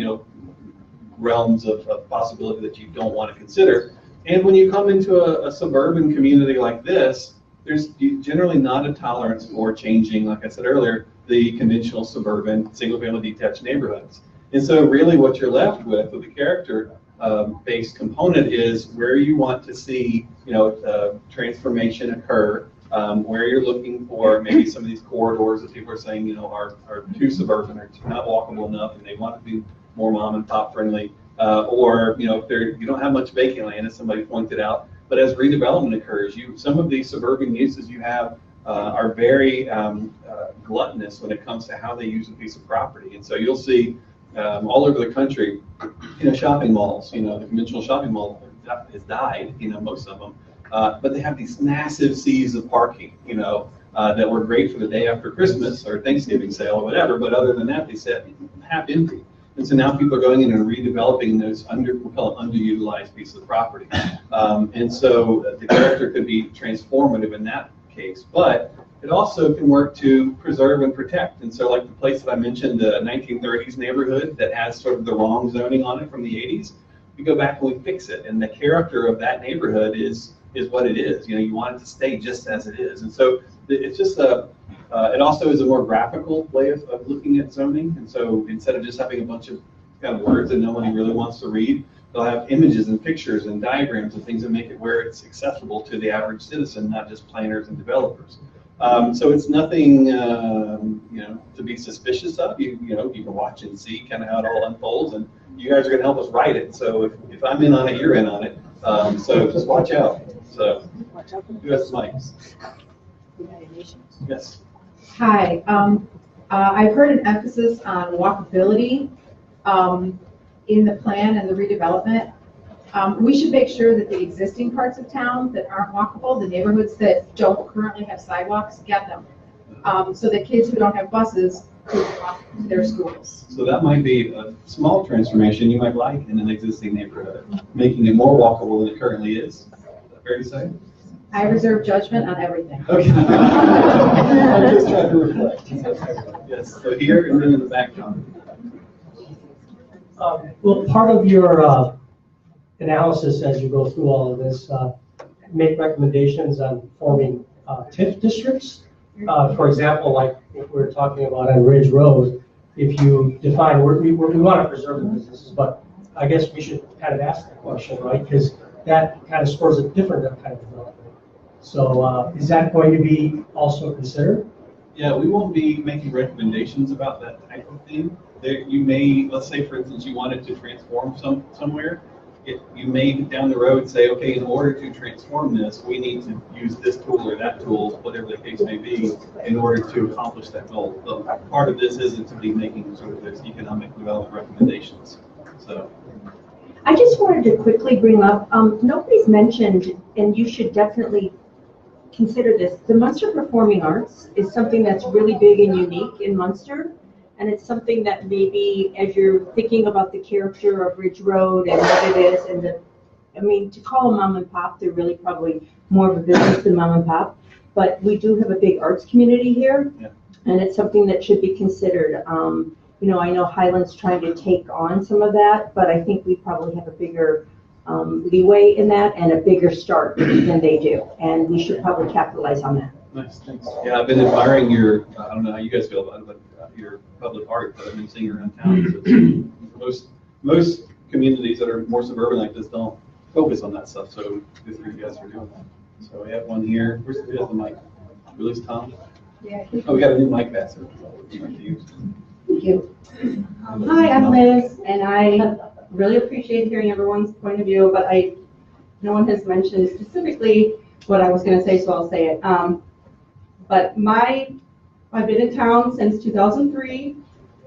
realms of possibility that you don't want to consider. And when you come into a suburban community like this, there's generally not a tolerance for changing, like I said earlier, the conventional suburban single-family detached neighborhoods. And so really what you're left with the character-based component is where you want to see, transformation occur, where you're looking for maybe some of these corridors that people are saying, are too suburban or not walkable enough, and they want to be more mom and pop friendly, or if you don't have much vacant land, as somebody pointed out. But as redevelopment occurs, some of these suburban uses you have are very gluttonous when it comes to how they use a piece of property. And so you'll see all over the country, shopping malls. The conventional shopping mall has died. Most of them, but they have these massive seas of parking. That were great for the day after Christmas or Thanksgiving sale or whatever. But other than that, they sit half empty. And so now people are going in and redeveloping those we call it underutilized pieces of property. And so the character could be transformative in that case, but it also can work to preserve and protect. And so like the place that I mentioned, the 1930s neighborhood that has sort of the wrong zoning on it from the 80s, we go back and we fix it. And the character of that neighborhood is what it is. You want it to stay just as it is. And so it's just it also is a more graphical way of looking at zoning. And so instead of just having a bunch of kind of words that nobody really wants to read, they'll have images and pictures and diagrams and things that make it where it's accessible to the average citizen, not just planners and developers. So it's nothing, to be suspicious of. You can watch and see kind of how it all unfolds, and you guys are going to help us write it. So if I'm in on it, you're in on it. So just watch out. So who has mics? Yes. Hi, I've heard an emphasis on walkability in the plan and the redevelopment. We should make sure that the existing parts of town that aren't walkable, the neighborhoods that don't currently have sidewalks, get them. So that kids who don't have buses could walk to their schools. So that might be a small transformation you might like in an existing neighborhood, making it more walkable than it currently is. Is that fair to say? I reserve judgment on everything. Okay. I'm just trying to reflect. Yes, so here and then in the back, John. Well, part of your analysis as you go through all of this, make recommendations on forming TIF districts. For example, like what we're talking about on Ridge Road, if you define, we want to preserve the businesses, but I guess we should kind of ask the question, right? Because that kind of spurs a different kind of development. So is that going to be also considered? Yeah, we won't be making recommendations about that type of thing. You may, let's say for instance, you wanted to transform somewhere. You may down the road say, okay, in order to transform this, we need to use this tool or that tool, whatever the case may be, in order to accomplish that goal. But part of this isn't to be making sort of those economic development recommendations. So. I just wanted to quickly bring up, nobody's mentioned, and you should definitely consider this. The Munster Performing Arts is something that's really big and unique in Munster. And it's something that maybe as you're thinking about the character of Ridge Road and what it is and to call them mom and pop, they're really probably more of a business than mom and pop. But we do have a big arts community here, and it's something that should be considered. I know Highland's trying to take on some of that, but I think we probably have a bigger leeway in that and a bigger start than they do, and we should probably capitalize on that. Nice, thanks. Yeah, I've been admiring your, I don't know how you guys feel about it, but your public art that I've been seeing around town. So most communities that are more suburban like this don't focus on that stuff, so good for you guys for doing that. So we have one here. Who has the mic? Release Tom? Yeah. Oh, we got a new mic back, so Thank you. Hi, I'm Liz, and I really appreciate hearing everyone's point of view, but no one has mentioned specifically what I was going to say, so I'll say it. But I've been in town since 2003.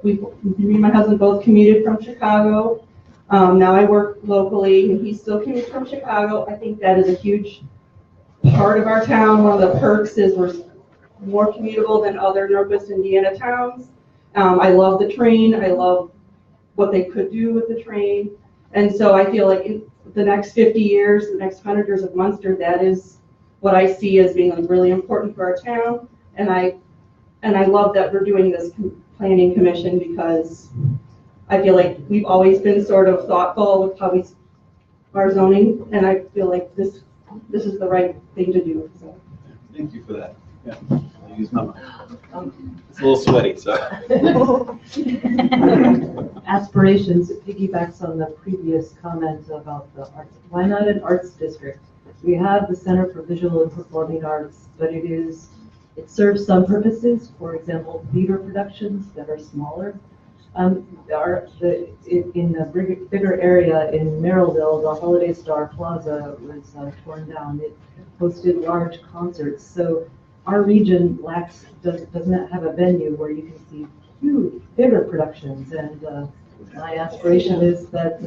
Me and my husband both commuted from Chicago. Now I work locally, and he still commutes from Chicago. I think that is a huge part of our town. One of the perks is we're more commutable than other Northwest Indiana towns. I love the train. I love what they could do with the train. And so I feel like in the next 50 years, the next 100 years of Munster, that is what I see as being really important for our town. And I love that we're doing this planning commission because I feel like we've always been sort of thoughtful with how our zoning, and I feel like this is the right thing to do. So. Thank you for that. Yeah, I'll use my mic. It's a little sweaty, so. Aspirations, it piggybacks on the previous comment about the arts. Why not an arts district? We have the Center for Visual and Performing Arts, but it serves some purposes. For example, theater productions that are smaller. In the bigger area in Merrillville, the Holiday Star Plaza was torn down. It hosted large concerts. So our region does not have a venue where you can see huge, bigger productions. And my aspiration is that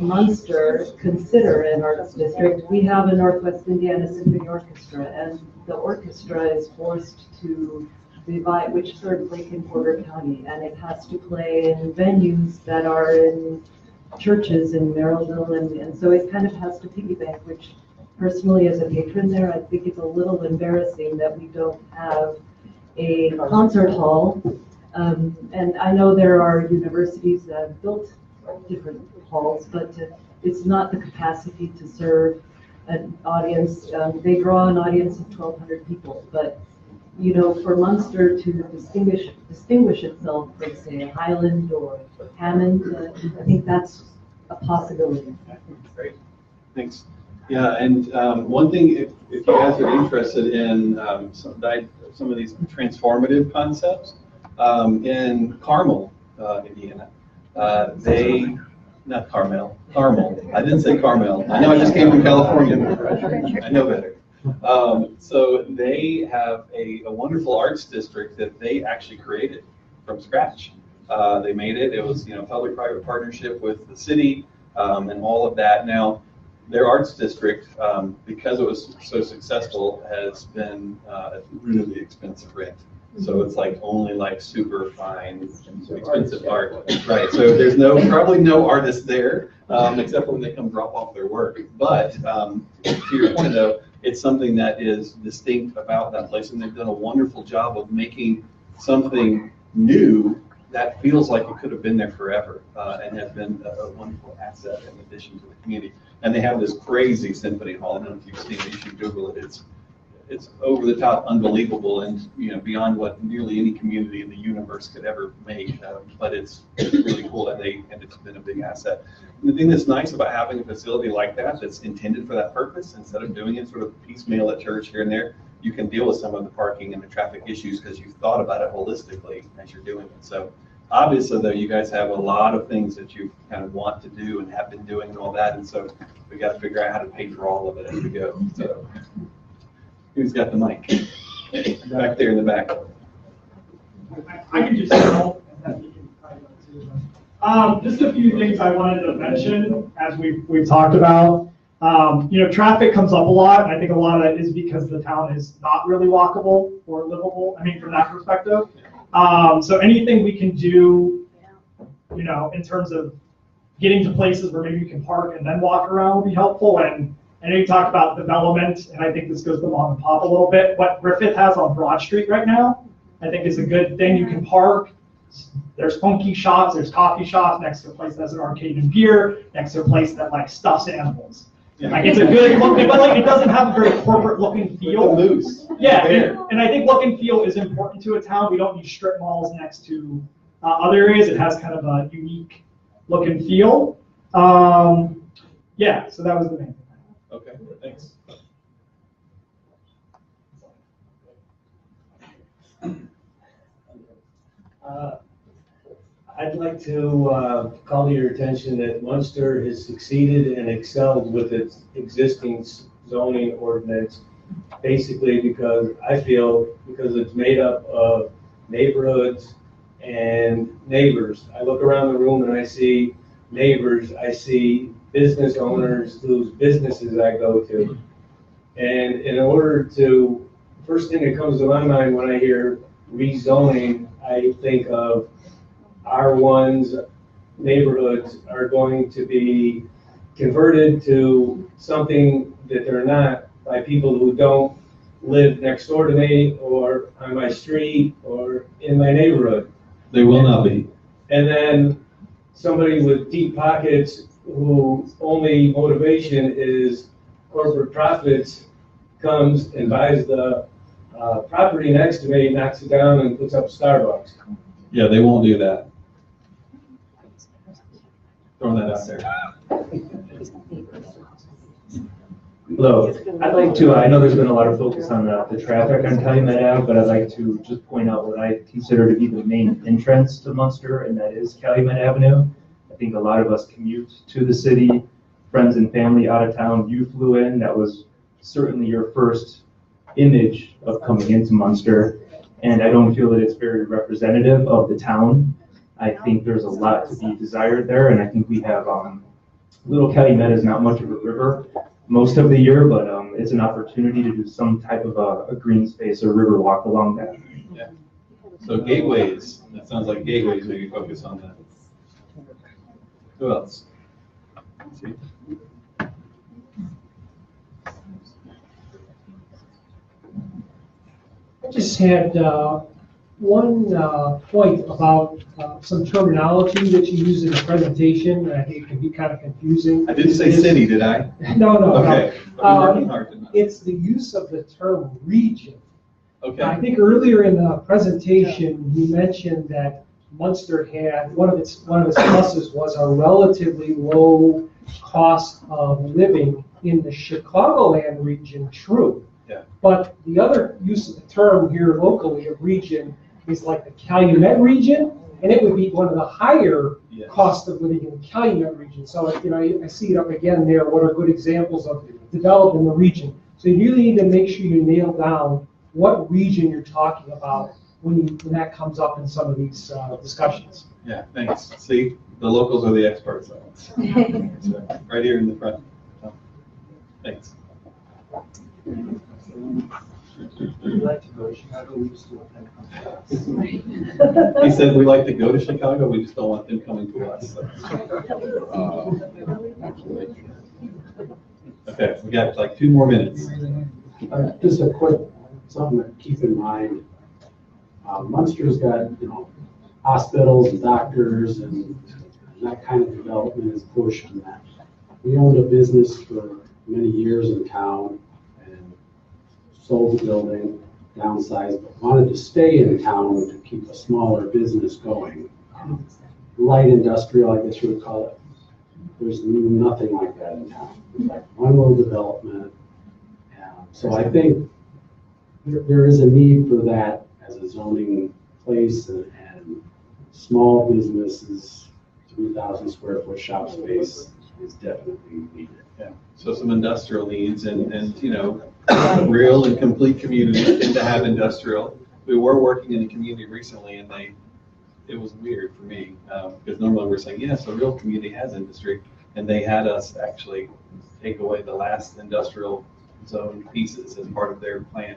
Munster consider an arts district. We have a Northwest Indiana Symphony Orchestra, and the orchestra is forced to divide which serves Lake and Porter County, and it has to play in venues that are in churches in Merrillville, and so it kind of has to piggyback, which personally as a patron there, I think it's a little embarrassing that we don't have a concert hall. And I know there are universities that have built different halls, but it's not the capacity to serve an audience. They draw an audience of 1,200 people, but for Munster to distinguish itself from, say, Highland or Hammond, I think that's a possibility. Great, thanks. Yeah, and one thing, if you guys are interested in some of these transformative concepts, in Carmel, Indiana, Carmel. I didn't say Carmel. I know I just came from California. I know better. So they have a wonderful arts district that they actually created from scratch. They made it. It was public-private partnership with the city and all of that. Now their arts district, because it was so successful, has been really expensive rent. So it's only super fine, expensive art, right? So there's probably no artist there, except when they come drop off their work. But to your point though, it's something that is distinct about that place, and they've done a wonderful job of making something new that feels like it could have been there forever, and has been a wonderful asset in addition to the community. And they have this crazy symphony hall. I don't know if you've seen it, you should Google it. It's over the top, unbelievable, and beyond what nearly any community in the universe could ever make. But it's really cool, and it's been a big asset. And the thing that's nice about having a facility like that that's intended for that purpose, instead of doing it sort of piecemeal at church here and there, you can deal with some of the parking and the traffic issues because you've thought about it holistically as you're doing it. So obviously, though, you guys have a lot of things that you kind of want to do and have been doing and all that, and so we got to figure out how to pay for all of it as we go. So. Who's got the mic? Back there in the back. I can just help. Just a few things I wanted to mention as we've talked about. Traffic comes up a lot, and I think a lot of that is because the town is not really walkable or livable, from that perspective. So anything we can do, in terms of getting to places where maybe you can park and then walk around will be helpful. And I know you talked about development, and I think this goes to mom and pop a little bit. What Griffith has on Broad Street right now, I think is a good thing. You can park. There's funky shops, there's coffee shops next to a place that has an arcade and beer, next to a place that stuffs animals. Like it's a good look, but it doesn't have a very corporate look and feel. Loose. Yeah, and I think look and feel is important to a town. We don't need strip malls next to other areas. It has kind of a unique look and feel. Yeah, so that was the main thing. Okay, thanks. I'd like to call to your attention that Munster has succeeded and excelled with its existing zoning ordinance, basically because it's made up of neighborhoods and neighbors. I look around the room and I see neighbors, I see business owners whose businesses I go to. And in order to, first thing that comes to my mind when I hear rezoning, I think of R1's neighborhoods are going to be converted to something that they're not by people who don't live next door to me or on my street or in my neighborhood. They will not be. And then somebody with deep pockets whose only motivation is corporate profits comes and buys the property next to me, knocks it down and puts up Starbucks. Yeah, they won't do that. Throwing that out there. Hello, I'd like to, I know there's been a lot of focus on the traffic on Calumet Ave, but I'd like to just point out what I consider to be the main entrance to Munster, and that is Calumet Avenue. I think a lot of us commute to the city, friends and family out of town. You flew in, that was certainly your first image of coming into Munster, and I don't feel that it's very representative of the town. I think there's a lot to be desired there, and I think we have, Little Calumet is not much of a river most of the year, but it's an opportunity to do some type of a green space or river walk along that. Yeah. So gateways, that sounds like gateways, maybe focus on that. Who else? Let's see. I just had one point about some terminology that you use in the presentation, and I think it can be kind of confusing. I didn't say city, did I? No. Okay. It's the use of the term region. Okay. I think earlier in the presentation, you mentioned that Munster had, one of its pluses was a relatively low cost of living in the Chicagoland region, true. Yeah. But the other use of the term here locally of region is like the Calumet region, and it would be one of the higher cost of living in the Calumet region. So, I see it up again there. What are good examples of developing the region? So you really need to make sure you nail down what region you're talking about when that comes up in some of these discussions. Yeah, thanks. See, the locals are the experts. Right here in the front. Thanks. We'd like to go to Chicago, we just don't He said we like to go to Chicago, we just don't want them coming to us. So. Okay, we got like 2 more minutes. Just a quick something to keep in mind. Munster's got hospitals and doctors and that kind of development is pushed in that. We owned a business for many years in town and sold the building, downsized, but wanted to stay in town to keep a smaller business going. Light industrial, I guess you would call it. There's nothing like that in town. It's like one little development. So I think there is a need for that as a zoning place and small businesses, 3,000 square foot shop space is definitely needed. Yeah. So some industrial needs and real and complete communities tend to have industrial. We were working in a community recently and it was weird for me because normally we're saying, yes, a real community has industry. and they had us actually take away the last industrial zone pieces as part of their plan.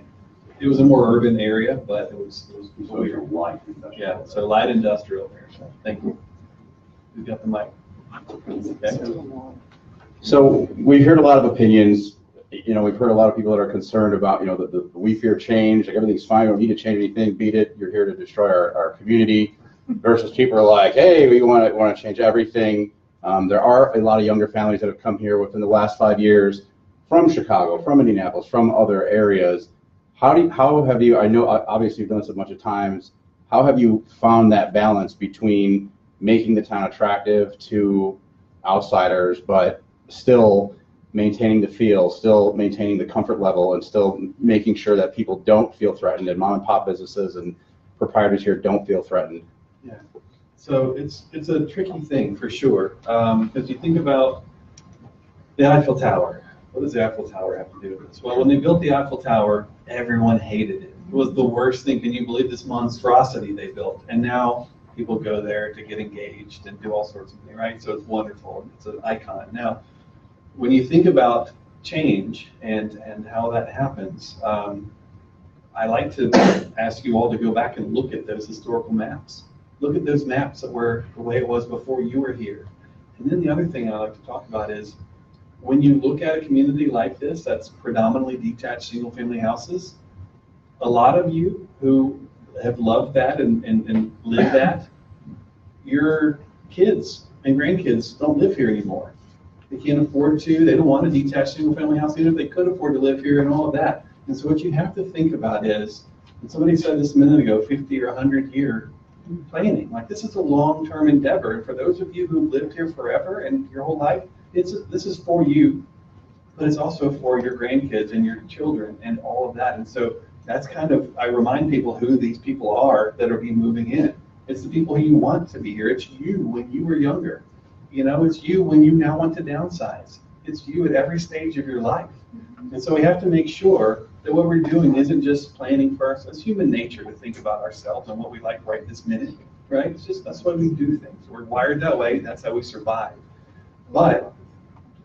It was a more urban area, but it was weird. Light. Yeah, so light industrial there. So thank you. You got the mic. Okay. So we've heard a lot of opinions. You know, we've heard a lot of people that are concerned about, you know, we fear change, like everything's fine, we don't need to change anything, beat it, you're here to destroy our community, versus people are like, hey, we want to change everything. There are a lot of younger families that have come here within the last 5 years from Chicago, from Indianapolis, from other areas. How have you, I know obviously you've done this a bunch of times, how have you found that balance between making the town attractive to outsiders, but still maintaining the feel, still maintaining the comfort level, and still making sure that people don't feel threatened, and mom and pop businesses and proprietors here don't feel threatened? Yeah, so it's a tricky thing for sure, because you think about the Eiffel Tower. What does the Eiffel Tower have to do with this? Well, when they built the Eiffel Tower, everyone hated it. It was the worst thing. Can you believe this monstrosity they built? And now people go there to get engaged and do all sorts of things, right? So it's wonderful. It's an icon. Now, when you think about change and how that happens, I like to ask you all to go back and look at those historical maps. Look at those maps that were the way it was before you were here. And then the other thing I like to talk about is when you look at a community like this that's predominantly detached single-family houses, a lot of you who have loved that and lived that, your kids and grandkids don't live here anymore. They can't afford to, they don't want a detached single-family house, even if they could afford to live here and all of that. And so what you have to think about is, and somebody said this a minute ago, 50 or 100-year planning. Like, this is a long-term endeavor. And for those of you who lived here forever and your whole life, this is for you, but it's also for your grandkids and your children and all of that. And so that's kind of, I remind people who these people are that are be moving in. It's the people who you want to be here. It's you when you were younger. You know, it's you when you now want to downsize. It's you at every stage of your life. And so we have to make sure that what we're doing isn't just planning for us. It's human nature to think about ourselves and what we like right this minute, right? It's just, that's why we do things. We're wired that way. That's how we survive. But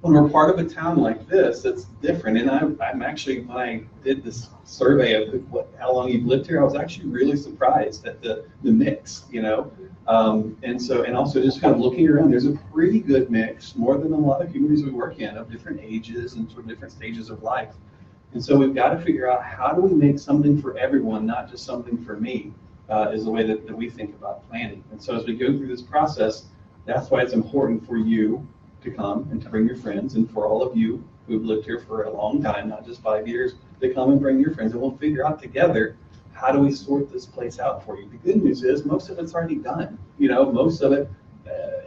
when we're part of a town like this, it's different. And I'm actually, when I did this survey of how long you've lived here, I was actually really surprised at the mix, you know. And also just kind of looking around, there's a pretty good mix, more than a lot of communities we work in, of different ages and sort of different stages of life. And so we've got to figure out, how do we make something for everyone, not just something for me, is the way that we think about planning. And so as we go through this process, that's why it's important for you to come and to bring your friends, and for all of you who've lived here for a long time, not just 5 years, to come and bring your friends, and we'll figure out together, how do we sort this place out for you? The good news is most of it's already done. You know, most of it,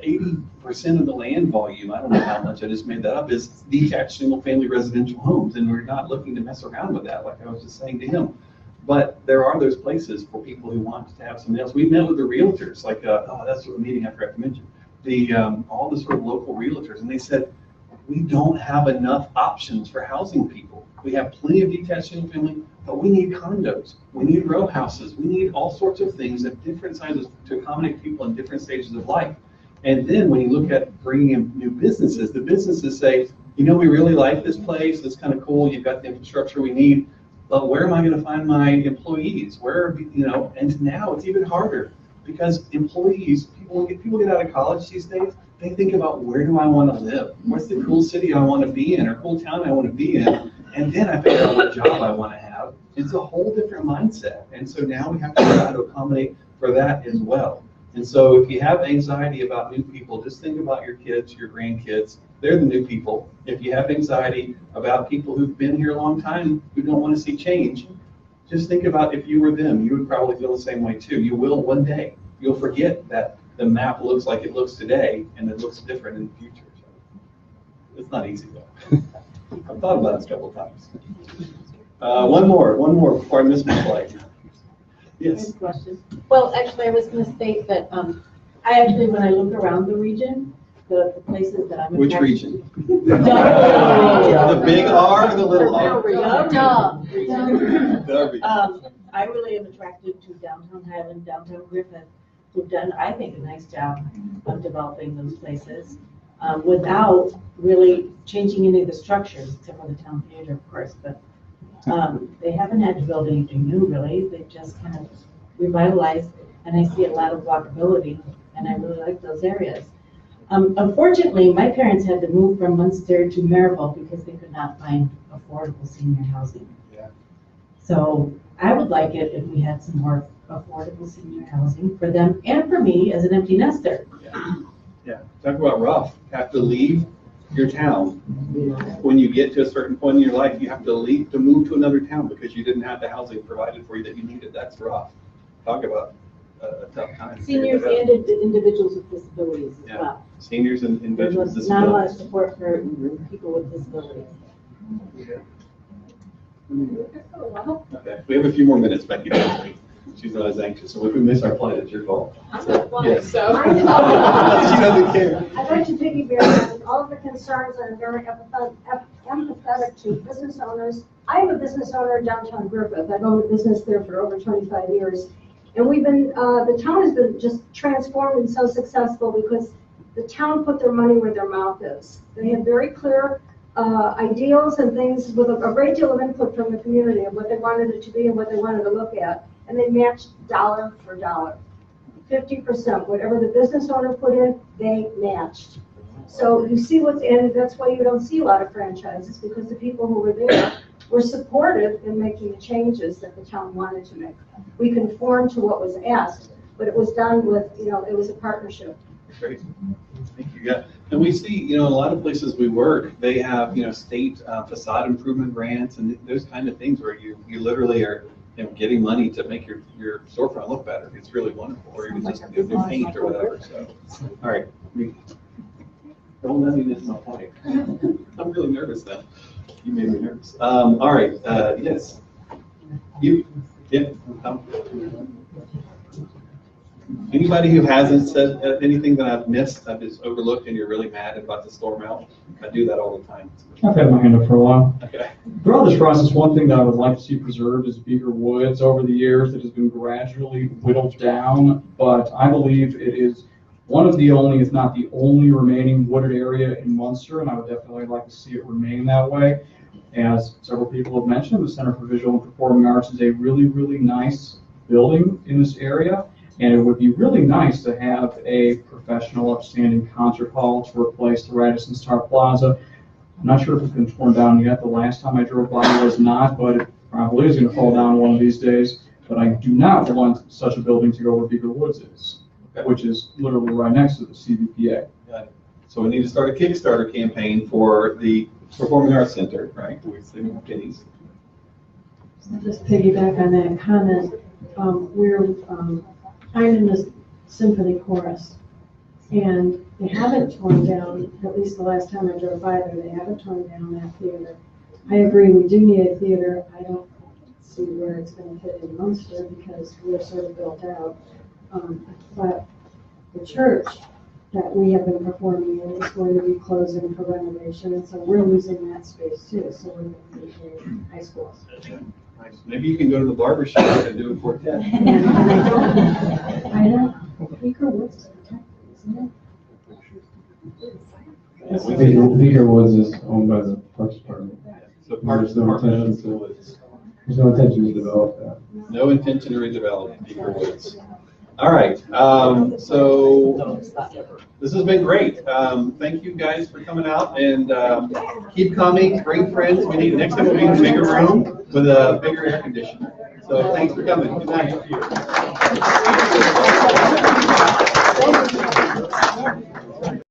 80% of the land volume, I don't know how much, I just made that up, is detached single-family residential homes, and we're not looking to mess around with that, like I was just saying to him. But there are those places for people who want to have something else. We met with the realtors, like, oh, that's a meeting I forgot to mention. All the sort of local realtors, and they said, we don't have enough options for housing people. We have plenty of detached single family, but we need condos, we need row houses, we need all sorts of things at different sizes to accommodate people in different stages of life. And then when you look at bringing in new businesses, the businesses say, you know, we really like this place, it's kind of cool, you've got the infrastructure we need, but where am I going to find my employees? Where, you know, and now it's even harder. Because employees, people get out of college these days, they think about, where do I want to live? What's the cool city I want to be in, or cool town I want to be in? And then I figure out what job I want to have. It's a whole different mindset. And so now we have to try to accommodate for that as well. And so if you have anxiety about new people, just think about your kids, your grandkids. They're the new people. If you have anxiety about people who've been here a long time who don't want to see change, just think about, if you were them, you would probably feel the same way too. You will one day. You'll forget that the map looks like it looks today, and it looks different in the future. So it's not easy though. I've thought about it a couple of times. One more before I miss my flight. Yes. Question. Well, actually, I was going to state that I actually, when I look around the region, the places that I'm Which attracted region? The big R or the little R? I really am attracted to downtown Highland, downtown Griffith, who've done, I think, a nice job of developing those places. without really changing any of the structures, except for the town theater, of course, but they haven't had to build anything new, really. They just kind of revitalized, and I see a lot of walkability, and I really like those areas. Unfortunately, my parents had to move from Munster to Maryville because they could not find affordable senior housing. Yeah. So I would like it if we had some more affordable senior housing for them and for me as an empty nester. Yeah, talk about rough. Have to leave your town. When you get to a certain point in your life, you have to leave to move to another town because you didn't have the housing provided for you that you needed. That's rough. Talk about a tough time. Seniors and individuals with disabilities as Yeah. well. Seniors and veterans. There's not a lot of support for people with disabilities. Okay, we have a few more minutes, Becky. She's not as anxious, so if we miss our flight, it's your fault. Yes. She doesn't care. I'd like to piggyback on all of the concerns and I'm very empathetic to business owners. I'm a business owner in downtown Griffith. I've owned a business there for over 25 years. And we've been, the town has been just transformed and so successful because the town put their money where their mouth is. They had very clear ideals and things with a great deal of input from the community of what they wanted it to be and what they wanted to look at. And they matched dollar for dollar. 50%, whatever the business owner put in, they matched. So you see what's in it, that's why you don't see a lot of franchises, because the people who were there were supportive in making the changes that the town wanted to make. We conformed to what was asked, but it was done with, it was a partnership. Great. Thank you. Yeah. And we see, in a lot of places we work, they have, state facade improvement grants and those kind of things where you literally are getting money to make your storefront look better. It's really wonderful. Or even just new paint or whatever. So, all right. Don't let me miss my point. I'm really nervous now. You made me nervous. All right. Yes. You. Yeah. Anybody who hasn't said anything that I've missed, I've just overlooked, and you're really mad about the storm out? I do that all the time. I've had my hand up for a while. Okay. Throughout this process, one thing that I would like to see preserved is Beaker Woods over the years that has been gradually whittled down, but I believe it is one of the only, if not the only, remaining wooded area in Munster, and I would definitely like to see it remain that way. As several people have mentioned, the Center for Visual and Performing Arts is a really, really nice building in this area. And it would be really nice to have a professional, upstanding concert hall to replace the Radisson Star Plaza. I'm not sure if it's been torn down yet. The last time I drove by it was not, but it probably is going to fall down one of these days. But I do not want such a building to go where Beaker Woods is, which is literally right next to the CVPA. Got it. So we need to start a Kickstarter campaign for the Performing Arts Center, right? We're saving pennies. I'll just piggyback on that comment. I'm in the symphony chorus, and they haven't torn down, at least the last time I drove by there, they haven't torn down that theater. I agree, we do need a theater. I don't see where it's going to fit in Munster because we're sort of built out. But the church that we have been performing in is going to be closing for renovation, and so we're losing that space too. So we're going to be in high schools. Nice. Maybe you can go to the barber shop and do a quartet. I know. Beaker Woods is protected, isn't it? Beaker Woods is owned by the Parks Department. So Parks Department owns the woods. There's no intention to develop that. No intention to redevelop Beaker Woods. All right. So this has been great. Thank you guys for coming out and keep coming. Bring friends. We need next time we'll be in a bigger room with a bigger air conditioner. So thanks for coming. Good night.